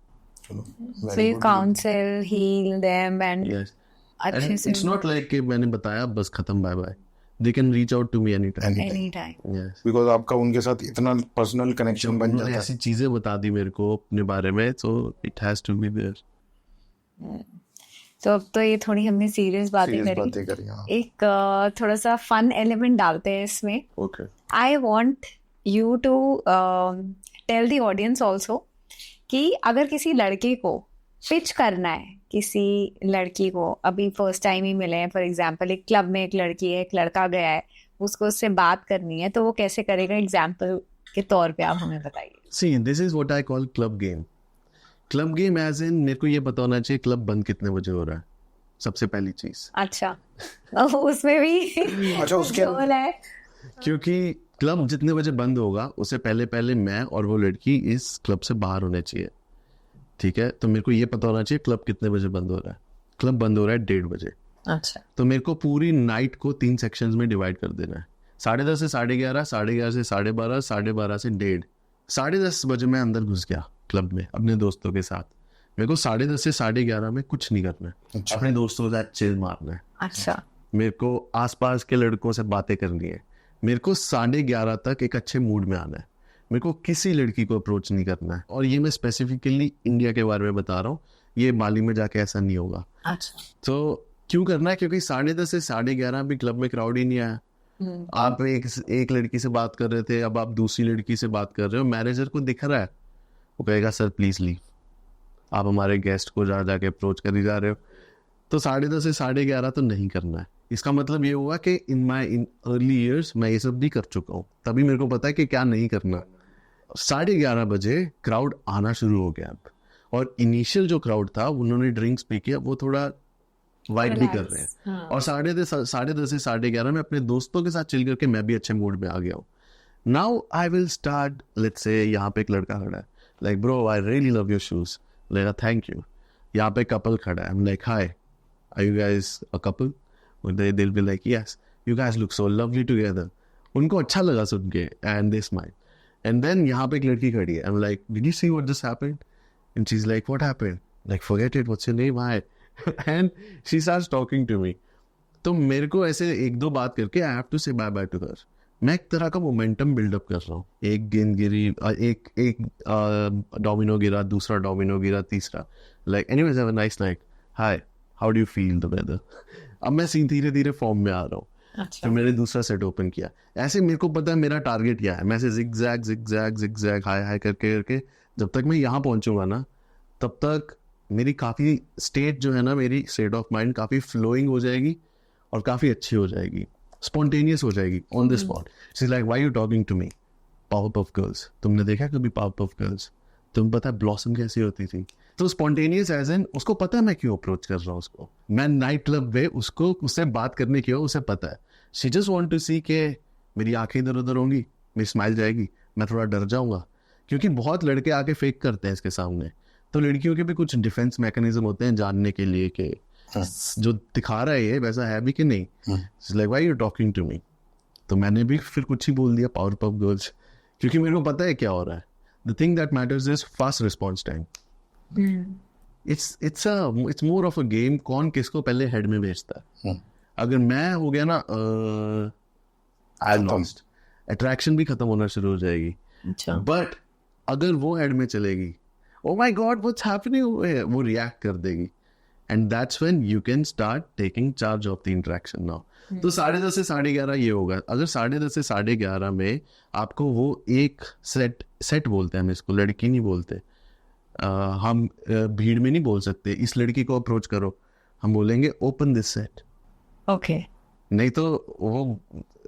So you counsel, heal them and yes. अच्छे And से. it's not like कि मैंने बताया बस खत्म, bye bye. They can reach out to me anytime. Anytime. Yes. Because आपका उनके साथ इतना पर्सनल कनेक्शन बन जाता है. ऐसी चीजें बता दी मेरे को अपने बारे में, so it has to be there. तो अब तो ये थोड़ी हमने सीरियस बातें करी. हाँ. एक थोड़ा सा फन एलिमेंट डालते हैं इसमें. Okay. I want you to tell the audience also कि अगर किसी लड़के को पिच करना है, किसी लड़की को अभी फर्स्ट टाइम ही मिले हैं, फॉर एग्जाम्पल एक क्लब में एक लड़की है, एक लड़का गया है, उसको उससे बात करनी है, तो वो कैसे करेगा? एग्जाम्पल के तौर पे आप हमें बताइए. See, this is what I call club game. Club game as in मेरे को ये पता होना चाहिए क्लब बंद कितने बजे हो रहा है, सबसे पहली चीज. अच्छा. उसमें भी अच्छा, उसके रोल है. क्योंकि क्लब जितने बजे बंद होगा उससे पहले पहले मैं और वो लड़की इस क्लब से बाहर होने चाहिए. ठीक है, तो मेरे को ये पता होना चाहिए क्लब कितने बजे बंद हो रहा है. क्लब बंद हो रहा है 1:30 बजे. अच्छा. तो मेरे को पूरी नाइट को 3 सेक्शंस में डिवाइड कर देना है. 10:30 से 11:30, 11:30 से 12:30, 12:30 से 1:30. 10:30 बजे मैं अंदर घुस गया क्लब में अपने दोस्तों के साथ. मेरे को 10:30 से 11:30 में कुछ नहीं करना है. अच्छा. अपने दोस्तों के साथ चिल मारना है. अच्छा. मेरे को आसपास के लड़कों से बातें करनी है. मेरे को 11:30 तक एक अच्छे मूड में आना है. मेरे को किसी लड़की को अप्रोच नहीं करना है. और ये मैं स्पेसिफिकली इंडिया के बारे में बता रहा हूँ, ये माली में जाके ऐसा नहीं होगा. अच्छा. तो क्यों करना है? क्योंकि 10:30 से 11:30 भी क्लब में क्राउड ही नहीं आया. आप एक लड़की से बात कर रहे थे, अब आप दूसरी लड़की से बात कर रहे हो, मैनेजर को दिख रहा है, वो कहेगा सर प्लीज लीव, आप हमारे गेस्ट को जाके अप्रोच कर जा रहे हो। तो 10:30 से 11:30 तो नहीं करना है। इसका मतलब ये हुआ कि इन अर्ली ईयर्स मैं ये सब भी कर चुका हूँ, तभी मेरे को पता है कि क्या नहीं करना। 11:30 बजे क्राउड आना शुरू हो गया अब, और इनिशियल जो क्राउड था उन्होंने ड्रिंक्स पी के वो थोड़ा वाइब भी कर रहे हैं। और 10:30 से 11:30 में अपने दोस्तों के साथ चिल करके मैं भी अच्छे मूड में आ गया हूँ। Now I will start, let's say यहाँ पे एक लड़का खड़ा है, like bro I really love your shoes, like thank you. यहाँ पे कपल खड़ा है, I am like hi are you guys a couple, they'll be like yes you guys look so lovely together। उनको अच्छा लगा सुन के and they smile। and then यहाँ पे एक लड़की खड़ी है, I'm like did you see what just happened? and she's like what happened? like forget it, what's your name? Hi। and she starts talking to me। तो मेरे को ऐसे एक दो बात करके I have to say bye bye to her। मैं एक तरह का मोमेंटम बिल्डअप कर रहा हूँ, एक गेंद गिरी, एक डोमिनो गिरा, दूसरा डोमिनो गिरा, तीसरा, like anyways have a nice night, hi how do you feel the weather। अब मैं धीरे धीरे फॉर्म में आ रहा हूँ। अच्छा। तो मैंने दूसरा सेट ओपन किया, ऐसे मेरे को पता है मेरा टारगेट क्या है, मैं ऐसे जिगजैग हाय हाय करके करके जब तक मैं यहाँ पहुंचूंगा ना, तब तक मेरी काफ़ी स्टेट जो है ना, मेरी स्टेट ऑफ माइंड काफ़ी फ्लोइंग हो जाएगी और काफ़ी अच्छी हो जाएगी, स्पॉन्टेनियस हो जाएगी on the spot. She is like why you talking to me, Powerpuff girls, तुमने देखा कभी पावरपफ गर्ल्स? तुम पता है ब्लॉसम कैसी होती थी? तो स्पॉन्टेनियस एज एन, उसको पता है मैं क्यों अप्रोच कर रहा हूँ उसको, मैं नाइट क्लब में उससे बात करने की हो, उसे पता है। शी जस्ट वांट टू सी के मेरी आंखें इधर उधर होंगी, मेरी स्माइल जाएगी, मैं थोड़ा डर जाऊंगा, क्योंकि बहुत लड़के आके फेक करते हैं इसके सामने। तो लड़कियों के भी कुछ डिफेंस मैकेनिज्म होते हैं जानने के लिए कि जो दिखा रहा है ये वैसा है भी कि नहीं। Like why you talking to me. तो मैंने भी फिर कुछ ही बोल दिया, पावरपफ गर्ल्स, क्योंकि मेरे को पता है क्या हो रहा है। The thing that matters is fast response time. It's more of a game, कौन किसको पहले हेड में भेजता है। अगर मैं हो गया ना आई लॉस्ट, अट्रैक्शन भी खत्म होना शुरू हो जाएगी। अच्छा। बट अगर वो हेड में चलेगी, oh my God what's happening, वो रिएक्ट कर देगी, and that's when you can start taking charge of the interaction now. तो 10:30 से 11:30 ये होगा। अगर 10:30 से 11:30 में आपको वो एक सेट बोलते हैं हम इसको, लड़की नहीं बोलते, हम भीड़ में नहीं बोल सकते इस लड़की को अप्रोच करो, हम बोलेंगे ओपन दिस सेट। ओके। नहीं तो वो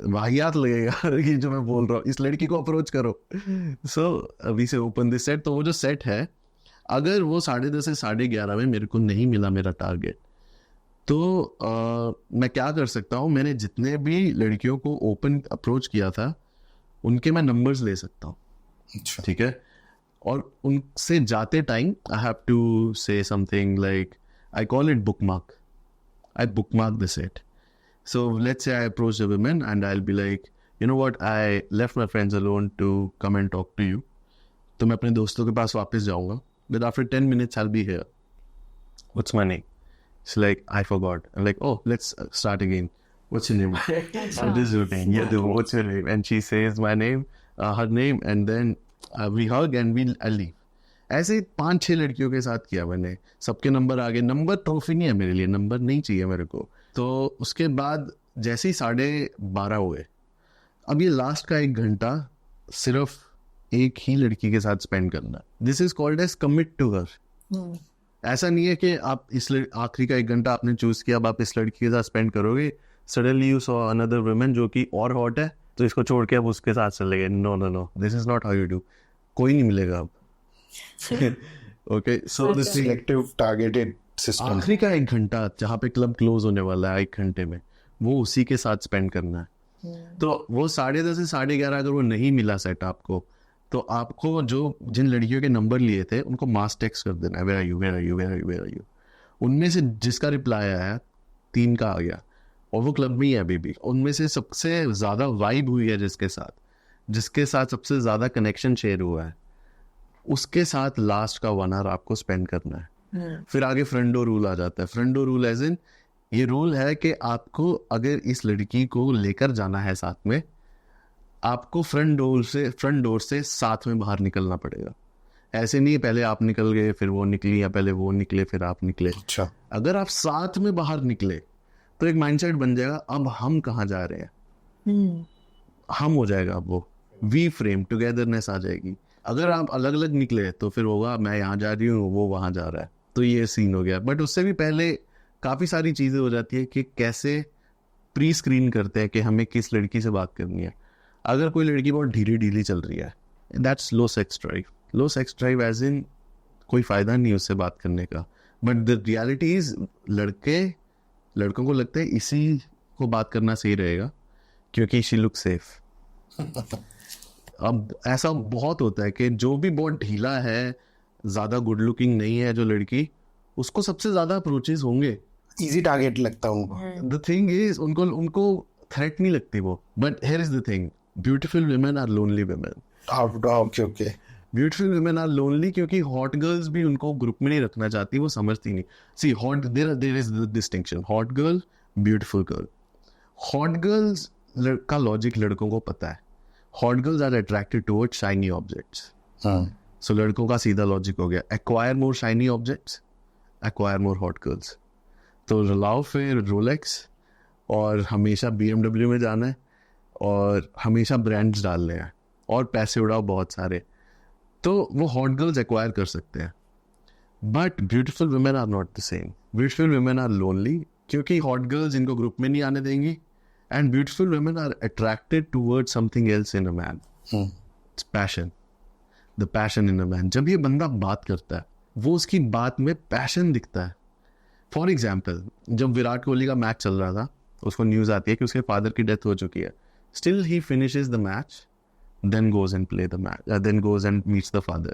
वाहियात लगेगा कि जो मैं बोल रहा हूँ, इस लड़की को अप्रोच करो। सो अभी से ओपन दिस सेट। तो वो जो सेट है, अगर वो 10:30 से 11:30 में मेरे को नहीं मिला मेरा टारगेट, तो मैं क्या कर सकता हूँ, मैंने जितने भी लड़कियों को ओपन अप्रोच किया था उनके मैं नंबर्स ले सकता हूँ। अच्छा। ठीक है। और उनसे जाते time I have to say something like, I call it bookmark, I bookmark the set. So let's say I approach the women and I will be like, you know what, I left my friends alone to come and talk to you. तो मैं अपने दोस्तों के पास वापस जाऊंगा, but after 10 minutes I'll be here. What's my name? She's like, I forgot. I'm like, oh, let's start again. What's your name? This is your name. Yeah, what's your name? And she says my name, her name, and then we hug and I'll leave. ऐसे 5-6 लड़कियों के साथ किया मैंने, सबके number आ गए। Number trophy नहीं है मेरे लिए, नंबर नहीं चाहिए मेरे को। तो उसके बाद जैसे ही 12:30 हुए, अब ये लास्ट का 1 घंटा सिर्फ एक ही लड़की के साथ स्पेंड करना। This is called as commit to her. ऐसा नहीं है कि आप इस आखिरी का 1 घंटा आपने चूज किया, अब आप इस लड़की के साथ स्पेंड करोगे, suddenly you saw another woman जो कि और हॉट है, तो इसको छोड़ के अब उसके साथ चले गए। No no no, this is not how you do. कोई नहीं मिलेगा अब। Okay, so this selective targeted system. आखिरी का 1 घंटा जहाँ पे क्लब क्लोज होने वाला है 1 घंटे में, वो उसी के साथ स्पेंड करना है। तो वो 10:30 से 11:30 अगर वो नहीं मिला सेट आपको, तो आपको जिन लड़कियों के नंबर लिए थे उनको मास टेक्स्ट कर देना है, where are you, where are you, where are you, where are you. उनमें से जिसका रिप्लाई आया 3 का आ गया, और वो क्लब में ही है अभी भी। उनमें से सबसे ज़्यादा वाइब हुई है जिसके साथ सबसे ज़्यादा कनेक्शन शेयर हुआ है, उसके साथ लास्ट का 1 आवर आपको स्पेंड करना है। फिर आगे फ्रेंडो रूल आ जाता है। फ्रेंडो रूल एज इन, ये रूल है कि आपको अगर इस लड़की को लेकर जाना है साथ में, आपको फ्रंट डोर से साथ में बाहर निकलना पड़ेगा। ऐसे नहीं पहले आप निकल गए फिर वो निकली, या पहले वो निकले फिर आप निकले। अच्छा। अगर आप साथ में बाहर निकले तो एक माइंडसेट बन जाएगा, अब हम कहाँ जा रहे हैं। हम हो जाएगा वो, वी फ्रेम, टुगेदरनेस आ जाएगी। अगर आप अलग अलग निकले तो फिर होगा मैं यहाँ जा रही हूँ, वो वहाँ जा रहा है, तो ये सीन हो गया। बट उससे भी पहले काफ़ी सारी चीज़ें हो जाती है कि कैसे प्री स्क्रीन करते हैं कि हमें किस लड़की से बात करनी है। अगर कोई लड़की बहुत ढीली ढीली चल रही है, that's low sex drive. Low sex drive as in कोई फ़ायदा नहीं उससे बात करने का। बट द रियलिटी इज लड़कों को लगता है इसी को बात करना सही रहेगा क्योंकि शी लुक सेफ। अब ऐसा बहुत होता है कि जो भी बहुत ढीला है, ज़्यादा गुड लुकिंग नहीं है जो लड़की, उसको सबसे ज़्यादा अप्रोचेस होंगे, इजी टारगेट लगता है उनको। द थिंग इज उनको थ्रेट नहीं लगती वो। But here is the thing, beautiful women are lonely women. Okay beautiful women are lonely क्योंकि हॉट गर्ल्स भी उनको ग्रुप में नहीं रखना चाहती, वो समझती नहीं। See hot, there is the distinction, hot girl, beautiful girl. Hot girls का लॉजिक लड़कों को पता है। Hot girls are attracted toward shiny objects. So लड़कों का सीधा लॉजिक हो गया, acquire more shiny objects, acquire more hot girls. तो लाओ फिर रोलेक्स, और हमेशा BMW में जाना है, और हमेशा ब्रांड्स डालने हैं, और पैसे उड़ाओ बहुत सारे, तो वो हॉट गर्ल्स एक्वायर कर सकते हैं। But beautiful women are not the same. Beautiful women are lonely क्योंकि हॉट गर्ल्स इनको ग्रुप में नहीं आने देंगी, and beautiful women are attracted toward something else in a man. It's passion, the passion in a man. जब ये बंदा बात करता है, वो उसकी बात में पैशन दिखता है। फॉर एग्जाम्पल, जब विराट कोहली का मैच चल रहा था, उसको न्यूज़ आती है कि उसके फादर की डेथ हो चुकी है, still he finishes the match, then goes and play the match, then goes and meets the father.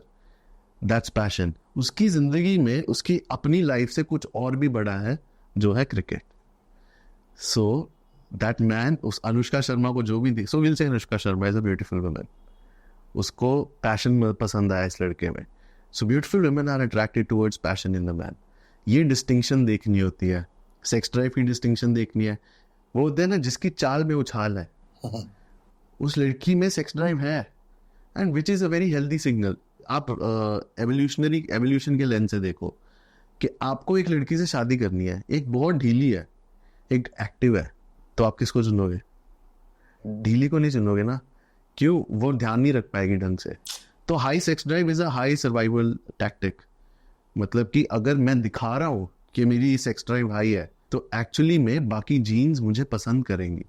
That's passion. उसकी ज़िंदगी में उसकी अपनी लाइफ से कुछ और भी बड़ा है जो है क्रिकेट। So that man, उस अनुष्का शर्मा को जो भी दी, so we'll say Anushka Sharma is a beautiful woman, उसको पैशन पसंद आया इस लड़के में। So beautiful women are attracted towards passion in the man. ये डिस्टिंक्शन देखनी होती है, सेक्स ड्राइव की डिस्टिंक्शन देखनी है। वो होते हैं ना जिसकी चाल में उछाल है, उस लड़की में सेक्स ड्राइव है, and which is a very healthy signal. आप एवोल्यूशन के लेंस से देखो कि आपको एक लड़की से शादी करनी है, एक बहुत ढीली है, एक एक्टिव है, तो आप किसको चुनोगे? ढीली को नहीं चुनोगे ना, क्यों? वो ध्यान नहीं रख पाएगी ढंग से। तो high sex drive is a high survival tactic. मतलब कि अगर मैं दिखा रहा हूँ कि मेरी सेक्स ड्राइव हाई है, तो एक्चुअली में बाकी जीन्स मुझे पसंद करेंगी।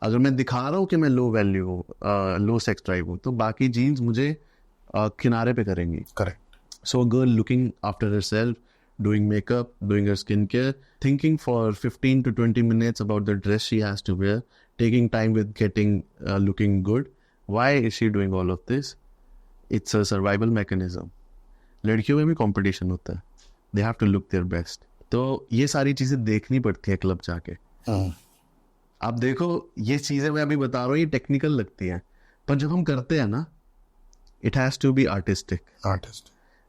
अगर मैं दिखा रहा हूँ कि मैं लो वैल्यू हूँ, लो सेक्स ड्राइव हूँ, तो बाकी जीन्स मुझे किनारे पे करेंगी। Correct. So girl looking after herself, doing makeup, doing her skincare, thinking for 15 to 20 minutes about the dress she has to wear, taking time with getting looking good. Why is she doing all of this? It's a survival mechanism. लड़कियों में भी competition होता है, they have to look their best. तो ये सारी चीज़ें देखनी पड़ती है क्लब जाके। आप देखो, ये चीज़ें मैं अभी बता रहा हूँ, ये टेक्निकल लगती हैं, पर जब हम करते हैं ना, it has to be artist.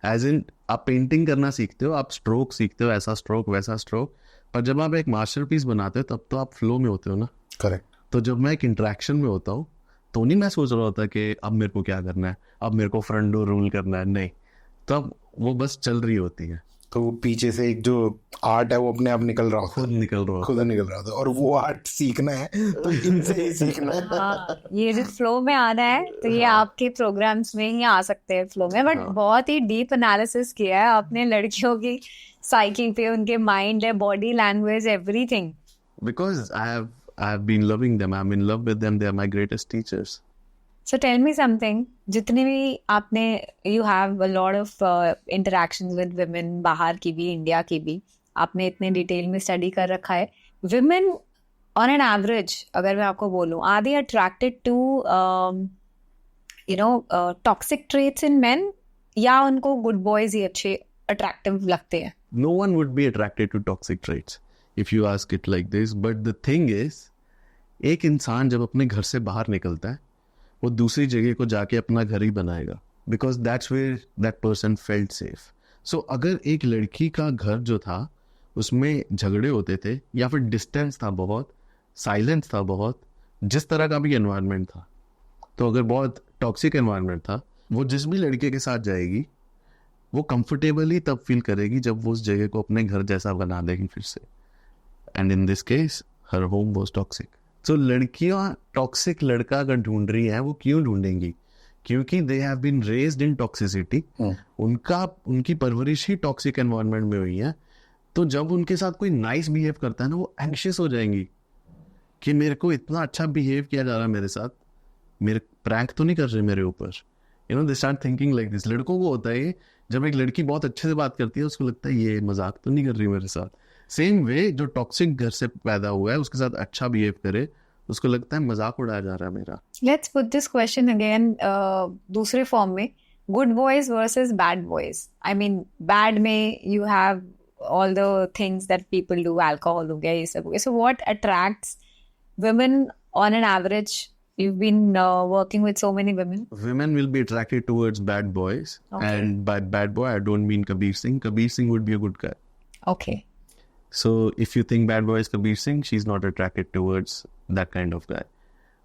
As in आप पेंटिंग करना सीखते हो, आप स्ट्रोक सीखते हो, ऐसा स्ट्रोक वैसा स्ट्रोक, पर जब आप एक मास्टरपीस बनाते हो तब तो आप फ्लो में होते हो ना। करेक्ट। तो जब मैं एक इंटरेक्शन में होता हूँ तो नहीं मैं सोच रहा होता कि अब मेरे को क्या करना है, अब मेरे को फ्रंट डोर रूल करना है, नहीं, तब वो बस चल रही होती है। तो वो पीछे से एक जो आर्ट है वो अपने आप निकल रहा होता खुद निकल रहा था, और वो आर्ट सीखना है तो इनसे ही सीखना है। हाँ, ये जो फ्लो में आना है तो ये आपके प्रोग्राम्स में ही आ सकते हैं फ्लो में। बट बहुत ही डीप एनालिसिस किया है आपने लड़कियों की साइकिंग पे, उनके माइंड है, body language, everything. Because I have been loving them. I'm in love with them. They are my greatest teachers. So tell me something, जितने भी आपने, you have a lot of interactions with women, बाहर की भी, India की भी, आपने इतने डिटेल में स्टडी कर रखा है। Women on an average, अगर मैं आपको बोलूँ, are they attracted to toxic traits in men, या उनको good boys ही अच्छे attractive लगते हैं? No one would be attracted to toxic traits if you ask it like this. But the thing is, एक इंसान जब अपने घर से बाहर निकलता है, वो दूसरी जगह को जाके अपना घर ही बनाएगा, because that's where that person felt safe. So अगर एक लड़की का घर जो था उसमें झगड़े होते थे, या फिर डिस्टेंस था बहुत, साइलेंस था बहुत, जिस तरह का भी एनवायरनमेंट था, तो अगर बहुत टॉक्सिक एनवायरनमेंट था, वो जिस भी लड़के के साथ जाएगी वो कंफर्टेबली तब फील करेगी जब वो उस जगह को अपने घर जैसा बना देगी फिर से। And in this case her home was toxic. तो लड़कियां टॉक्सिक लड़का अगर ढूंढ रही हैं, वो क्यों ढूंढेंगी? क्योंकि they have been raised in toxicity, उनकी परवरिश ही टॉक्सिक एनवायरनमेंट में हुई है। तो जब उनके साथ कोई नाइस बिहेव करता है ना, वो एंग्शियस हो जाएंगी कि मेरे को इतना अच्छा बिहेव किया जा रहा है मेरे साथ, मेरे प्रैंक तो नहीं कर रहे मेरे ऊपर, you know, they start thinking like this. लड़कों को होता है जब एक लड़की बहुत अच्छे से बात करती है, उसको लगता है ये मजाक तो नहीं कर रही मेरे साथ। सेम वे जो टॉक्सिक घर से पैदा हुआ है, उसके साथ अच्छा बिहेव करे, उसको लगता है मजाक उड़ाया जा रहा है मेरा। Let's put this question again दूसरे फॉर्म में, good boys versus bad boys. I mean bad में you have all the things that people do, alcohol हो गया, ये सब हो गया। So what attracts women on an average? You've been working with so many women. Women will be attracted towards bad boys. Okay. And by bad boy I don't mean Kabir Singh. Kabir Singh would be a good guy. Okay. So if you think bad boy is Kabir Singh, she's not attracted towards that kind of guy.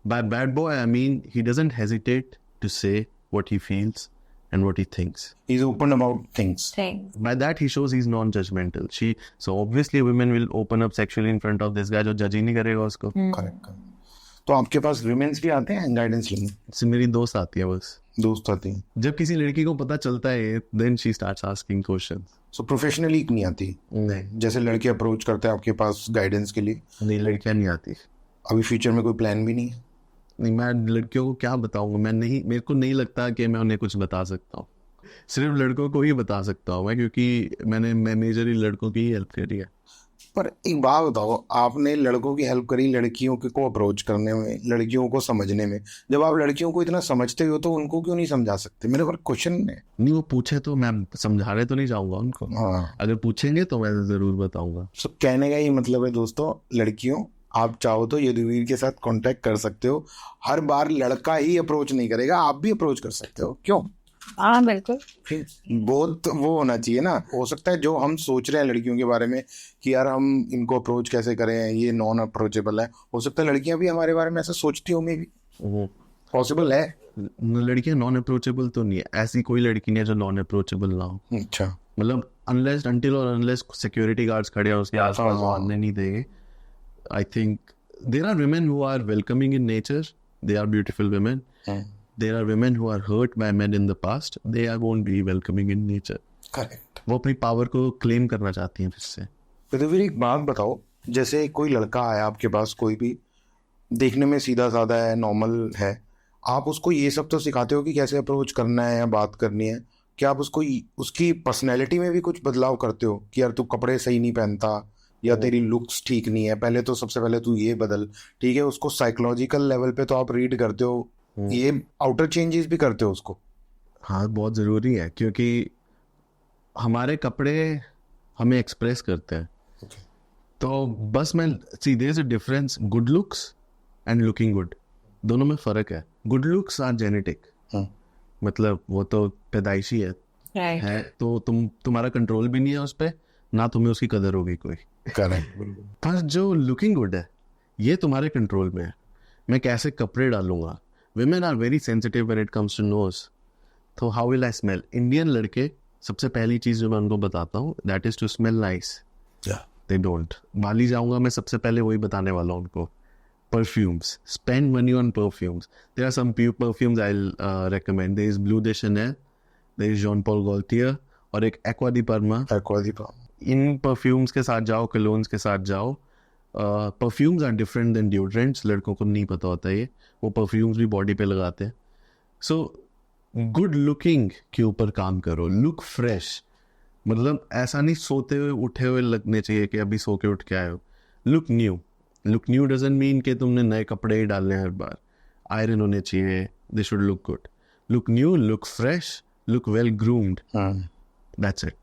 By bad boy I mean he doesn't hesitate to say what he feels and what he thinks. He's open about things. By that he shows he's non-judgmental. So obviously women will open up sexually in front of this guy, जो जज ही नहीं करेगा उसको। Correct. तो आपके पास women's भी आते हैं गाइडेंस लेने? से मेरी दोस्त आती है बस। दोस्त आती हैं। जब किसी लड़की को पता चलता है, then she starts asking questions. So professionally नहीं आती? नहीं, जैसे लड़के अप्रोच करते हैं आपके पास गाइडेंस के लिए? नहीं, लड़कियां नहीं आती। अभी फ्यूचर में कोई प्लान भी नहीं है? नहीं, मैं लड़कियों को क्या बताऊंगा, मेरे को नहीं लगता कि मैं उन्हें कुछ बता सकता हूँ। सिर्फ लड़कों को ही बता सकता हूँ मैं, क्योंकि मैं मेजरली लड़कों की ही हेल्प करी है। पर एक बात बताओ, आपने लड़कों की हेल्प करी लड़कियों को अप्रोच करने में, लड़कियों को समझने में। जब आप लड़कियों को इतना समझते हो तो उनको क्यों नहीं समझा सकते? मेरे पर क्वेश्चन है। नहीं, वो पूछे तो मैं समझाने तो नहीं जाऊंगा उनको। हाँ, अगर पूछेंगे तो मैं जरूर बताऊंगा। सो कहने का ही मतलब है दोस्तों, लड़कियों आप चाहो तो यदुवीर के साथ कांटेक्ट कर सकते हो। हर बार लड़का ही अप्रोच नहीं करेगा, आप भी अप्रोच कर सकते हो। क्यों? हाँ बिल्कुल। बहुत वो होना चाहिए ना। हो सकता है जो हम सोच रहे हैं लड़कियों के बारे में कि यार हम इनको अप्रोच कैसे करें, ये नॉन अप्रोचेबल है, हो सकता है लड़कियां भी हमारे बारे में ऐसा सोचती हो। मे भी पॉसिबल है। लड़कियां नॉन अप्रोचेबल तो नहीं है, ऐसी कोई लड़की नहीं है जो नॉन अप्रोचेबल ना हो। अच्छा, मतलब अनलेस सिक्योरिटी गार्ड्स खड़े हैं उसके आसपास, आने नहीं देंगे। I think there are women who are welcoming in nature. They are beautiful women. There are women who are hurt by men in the past. They won't be welcoming in nature. Correct. वो अपनी power को claim करना चाहती हैं फिर से। तो फिर एक बात बताओ, जैसे कोई लड़का आया आपके पास, कोई भी देखने में सीधा साधा है, नॉर्मल है, आप उसको ये सब तो सिखाते हो कि कैसे अप्रोच करना है या बात करनी है। क्या आप उसको उसकी पर्सनैलिटी में भी कुछ बदलाव करते हो कि यार तू कपड़े सही नहीं पहनता या तेरी लुक्स ठीक नहीं है, पहले तो सबसे पहले तू ये बदल, ठीक है? उसको साइकोलॉजिकल लेवल पे तो आप रीड करते हो, ये आउटर चेंजेस भी करते हो उसको? हाँ, बहुत ज़रूरी है, क्योंकि हमारे कपड़े हमें एक्सप्रेस करते हैं। तो बस मैं सीधे से difference, good looks and looking good, दोनों में फ़र्क है। गुड लुक्स आर जेनेटिक, मतलब वो तो पैदाइशी है, तो तुम्हारा कंट्रोल भी नहीं है उस पर, ना तुम्हें उसकी कदर होगी कोई। करेक्ट। पर जो लुकिंग गुड है, ये तुम्हारे कंट्रोल में है। मैं कैसे कपड़े डालूंगा, women are very sensitive when it comes to nose. तो how will I smell? Indian लड़के, सबसे पहली चीज़ जो मैं उनको बताता हूँ, that is to smell nice. They don't. बाली जाऊँगा मैं, सबसे पहले वही बताने वाला हूँ उनको। Perfumes. Spend money on perfumes. There are some perfumes I'll recommend. There is Bleu de Chanel, there is Jean Paul Gaultier, और एक Acqua di Parma. इन परफ्यूम्स के साथ जाओ, कलोन्स के साथ जाओ। Perfumes are different than deodorants, लड़कों को नहीं पता होता ये, वो परफ्यूम्स भी बॉडी पे लगाते हैं। सो गुड लुकिंग के ऊपर काम करो, लुक फ्रेश, मतलब ऐसा नहीं सोते हुए उठे हुए लगने चाहिए कि अभी सो के उठ के आए हो। लुक न्यू डजंट मीन कि तुमने नए कपड़े ही डालने हर बार, आयरन होने चाहिए, they should look good. Look new, look fresh, look well groomed, that's it.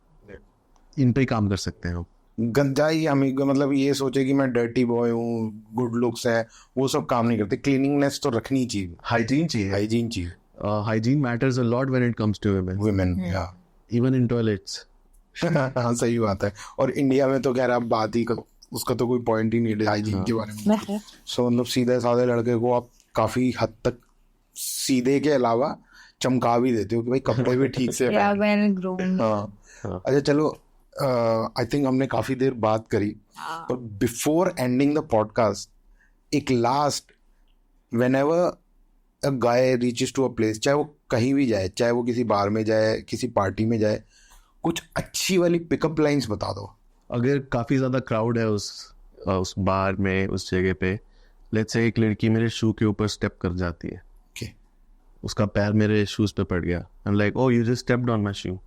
इन पे ही काम कर सकते हैं। गंदा ही हमें, मतलब ये सोचे कि मैं डर्टी बॉय हूँ, गुड लुक्स है, वो सब काम नहीं करते। क्लीनिंगनेस तो रखनी चाहिए, हाइजीन चाहिए। Hygiene matters a lot when it comes to women, या इवन इन टॉयलेट्स। हाँ, सही बात है। और इंडिया में तो खैर आप बात ही उसका तो कोई पॉइंट ही नहीं है हाइजीन के बारे में। सो मतलब सीधे साधे लड़के को आप काफी हद तक सीधे के अलावा चमका भी देते हो कि भाई कपड़े भी ठीक से। अच्छा चलो, आई थिंक हमने काफी देर बात करी, पर बिफोर एंडिंग द पॉडकास्ट एक last whenever a guy reaches to a place, चाहे वो कहीं भी जाए, चाहे वो किसी बार में जाए, किसी पार्टी में जाए, कुछ अच्छी वाली पिकअप लाइंस बता दो. अगर काफ़ी ज़्यादा क्राउड है उस बार में, उस जगह पे, लेट्स से एक लड़की मेरे शू के ऊपर स्टेप कर जाती है. Okay. उसका पैर मेरे शूज़ पे पड़ गया. I am like, oh you just stepped on my shoe.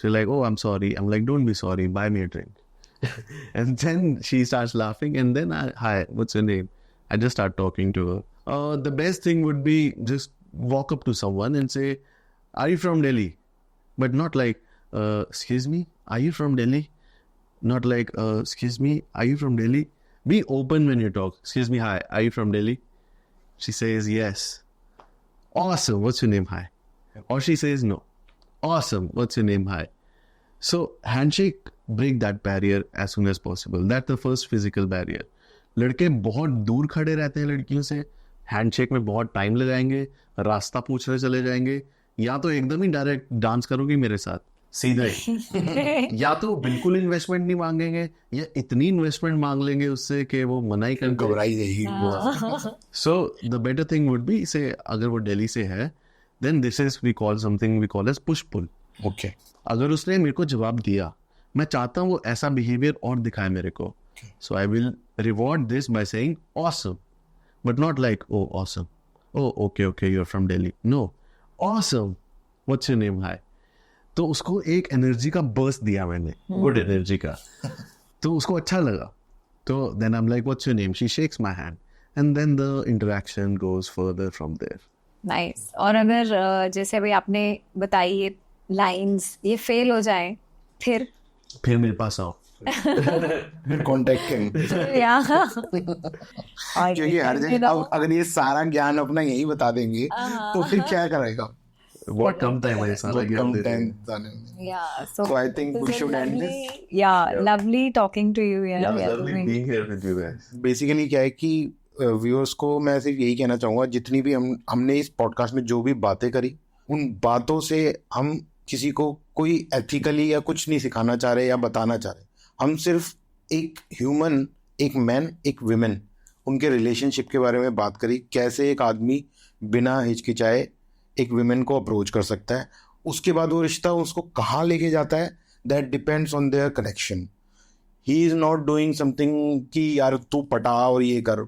She like, oh I am sorry. I am like, don't be sorry, buy me a drink. And then she starts laughing, and then hi, what's your name? I just start talking to her. The best thing would be just walk up to someone and say, are you from Delhi? But not like, excuse me, are you from Delhi? Not like, excuse me, are you from Delhi? Be open when you talk. Excuse me, hi, are you from Delhi? She says, yes. Awesome, what's your name? Hi. Or she says, no. Awesome, what's your name? Hi. So handshake, break that barrier as soon as possible. That's the first physical barrier. लड़के बहुत दूर खड़े रहते हैं लड़कियों से, handshake में बहुत टाइम लगाएंगे, रास्ता पूछने चले जाएंगे, या तो एकदम ही डायरेक्ट डांस करोगे मेरे साथ सीधा ही, या तो बिल्कुल इन्वेस्टमेंट नहीं मांगेंगे, या इतनी इन्वेस्टमेंट मांग लेंगे उससे कि वो मना ही कर घबराई जाएगी. So the better thing would be, say अगर वो दिल्ली से है, then this is we call something we call as push pull. Okay. अगर उसने मेरे को जवाब दिया, मैं चाहता हूँ वो ऐसा बिहेवियर और दिखाए मेरे को, so I will reward this by saying awesome, but not like oh awesome, oh okay okay you are from Delhi. No, awesome, what's your name? Hi. तो उसको एक एनर्जी का बर्स्ट दिया मैंने, गुड एनर्जी का, तो उसको अच्छा लगा. तो then I am like, what's your name? She shakes my hand, and then the interaction goes further from there. Nice. और अगर जैसे अभी आपने बताई ये लाइंस, ये फेल हो जाए, फिर मेरे पास आओ. कॉन्टेक्ट करें. या क्योंकि हर जगह अब अगर ये सारा ज्ञान अपना यही बता देंगे तो फिर क्या करेगा. बहुत कम टाइम है सारा ज्ञान देने में. Yeah, So I think we should end this. Yeah, lovely talking to you. Yeah, Lovely being here with you guys. Basically क्या है कि व्यूअर्स को मैं सिर्फ यही कहना चाहूँगा, जितनी भी हमने इस पॉडकास्ट में जो भी बातें करी, उन बातों से हम किसी को कोई एथिकली या कुछ नहीं सिखाना चाह रहे या बताना चाह रहे. हम सिर्फ एक ह्यूमन, एक मैन, एक विमेन, उनके रिलेशनशिप के बारे में बात करी. कैसे एक आदमी बिना हिचकिचाए एक विमेन को अप्रोच कर सकता है, उसके बाद वो रिश्ता उसको कहाँ लेके जाता है, that depends on their connection. He is not doing something कि यार तू पटा और ये कर.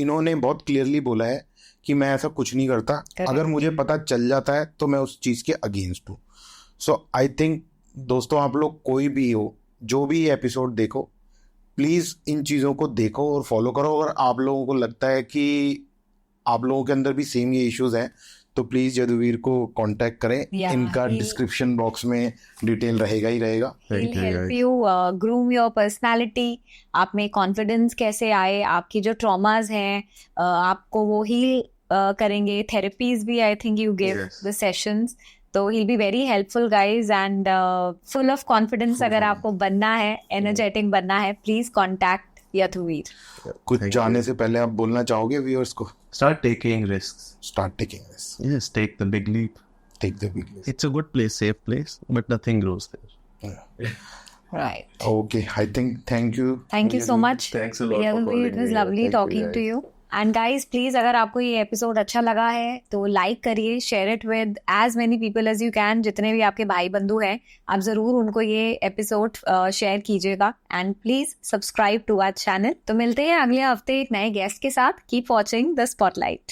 इन्होंने बहुत क्लियरली बोला है कि मैं ऐसा कुछ नहीं करता. अगर मुझे पता चल जाता है तो मैं उस चीज़ के अगेंस्ट हूँ. सो आई थिंक दोस्तों, आप लोग कोई भी हो, जो भी एपिसोड देखो, प्लीज़ इन चीज़ों को देखो और फॉलो करो. अगर आप लोगों को लगता है कि आप लोगों के अंदर भी सेम ये इश्यूज़ हैं, तो प्लीज़ यदुवीर को कांटेक्ट करें. इनका डिस्क्रिप्शन बॉक्स में डिटेल रहेगा ही रहेगा. He'll help you groom your personality. आप में कॉन्फिडेंस कैसे आए, आपकी जो ट्रॉमास हैं आपको वो हील करेंगे. थेरेपीज भी I think you give the sessions. तो he'll be very helpful guys and full of confidence. अगर आपको बनना है, energetic बनना है, please contact यदुवीर. कुछ जाने से पहले आप बोलना चाहोगे व्यूअर्स को? Start taking risks. Start taking risks. Yes, take the big leap. Take the big risk. It's a good place, safe place, but nothing grows there. Yeah. Right. Okay, I think thank you. Thank you so much. Thanks a lot for Yaduvir, calling it was me. lovely Thank you, talking to guys. you. And guys please, अगर आपको ये episode अच्छा लगा है तो like करिए, share it with as many people as you can. जितने भी आपके भाई बंधु हैं, आप जरूर उनको ये एपिसोड शेयर कीजिएगा. And please subscribe to our channel. तो मिलते हैं अगले हफ्ते एक नए गेस्ट के साथ. Keep watching the spotlight.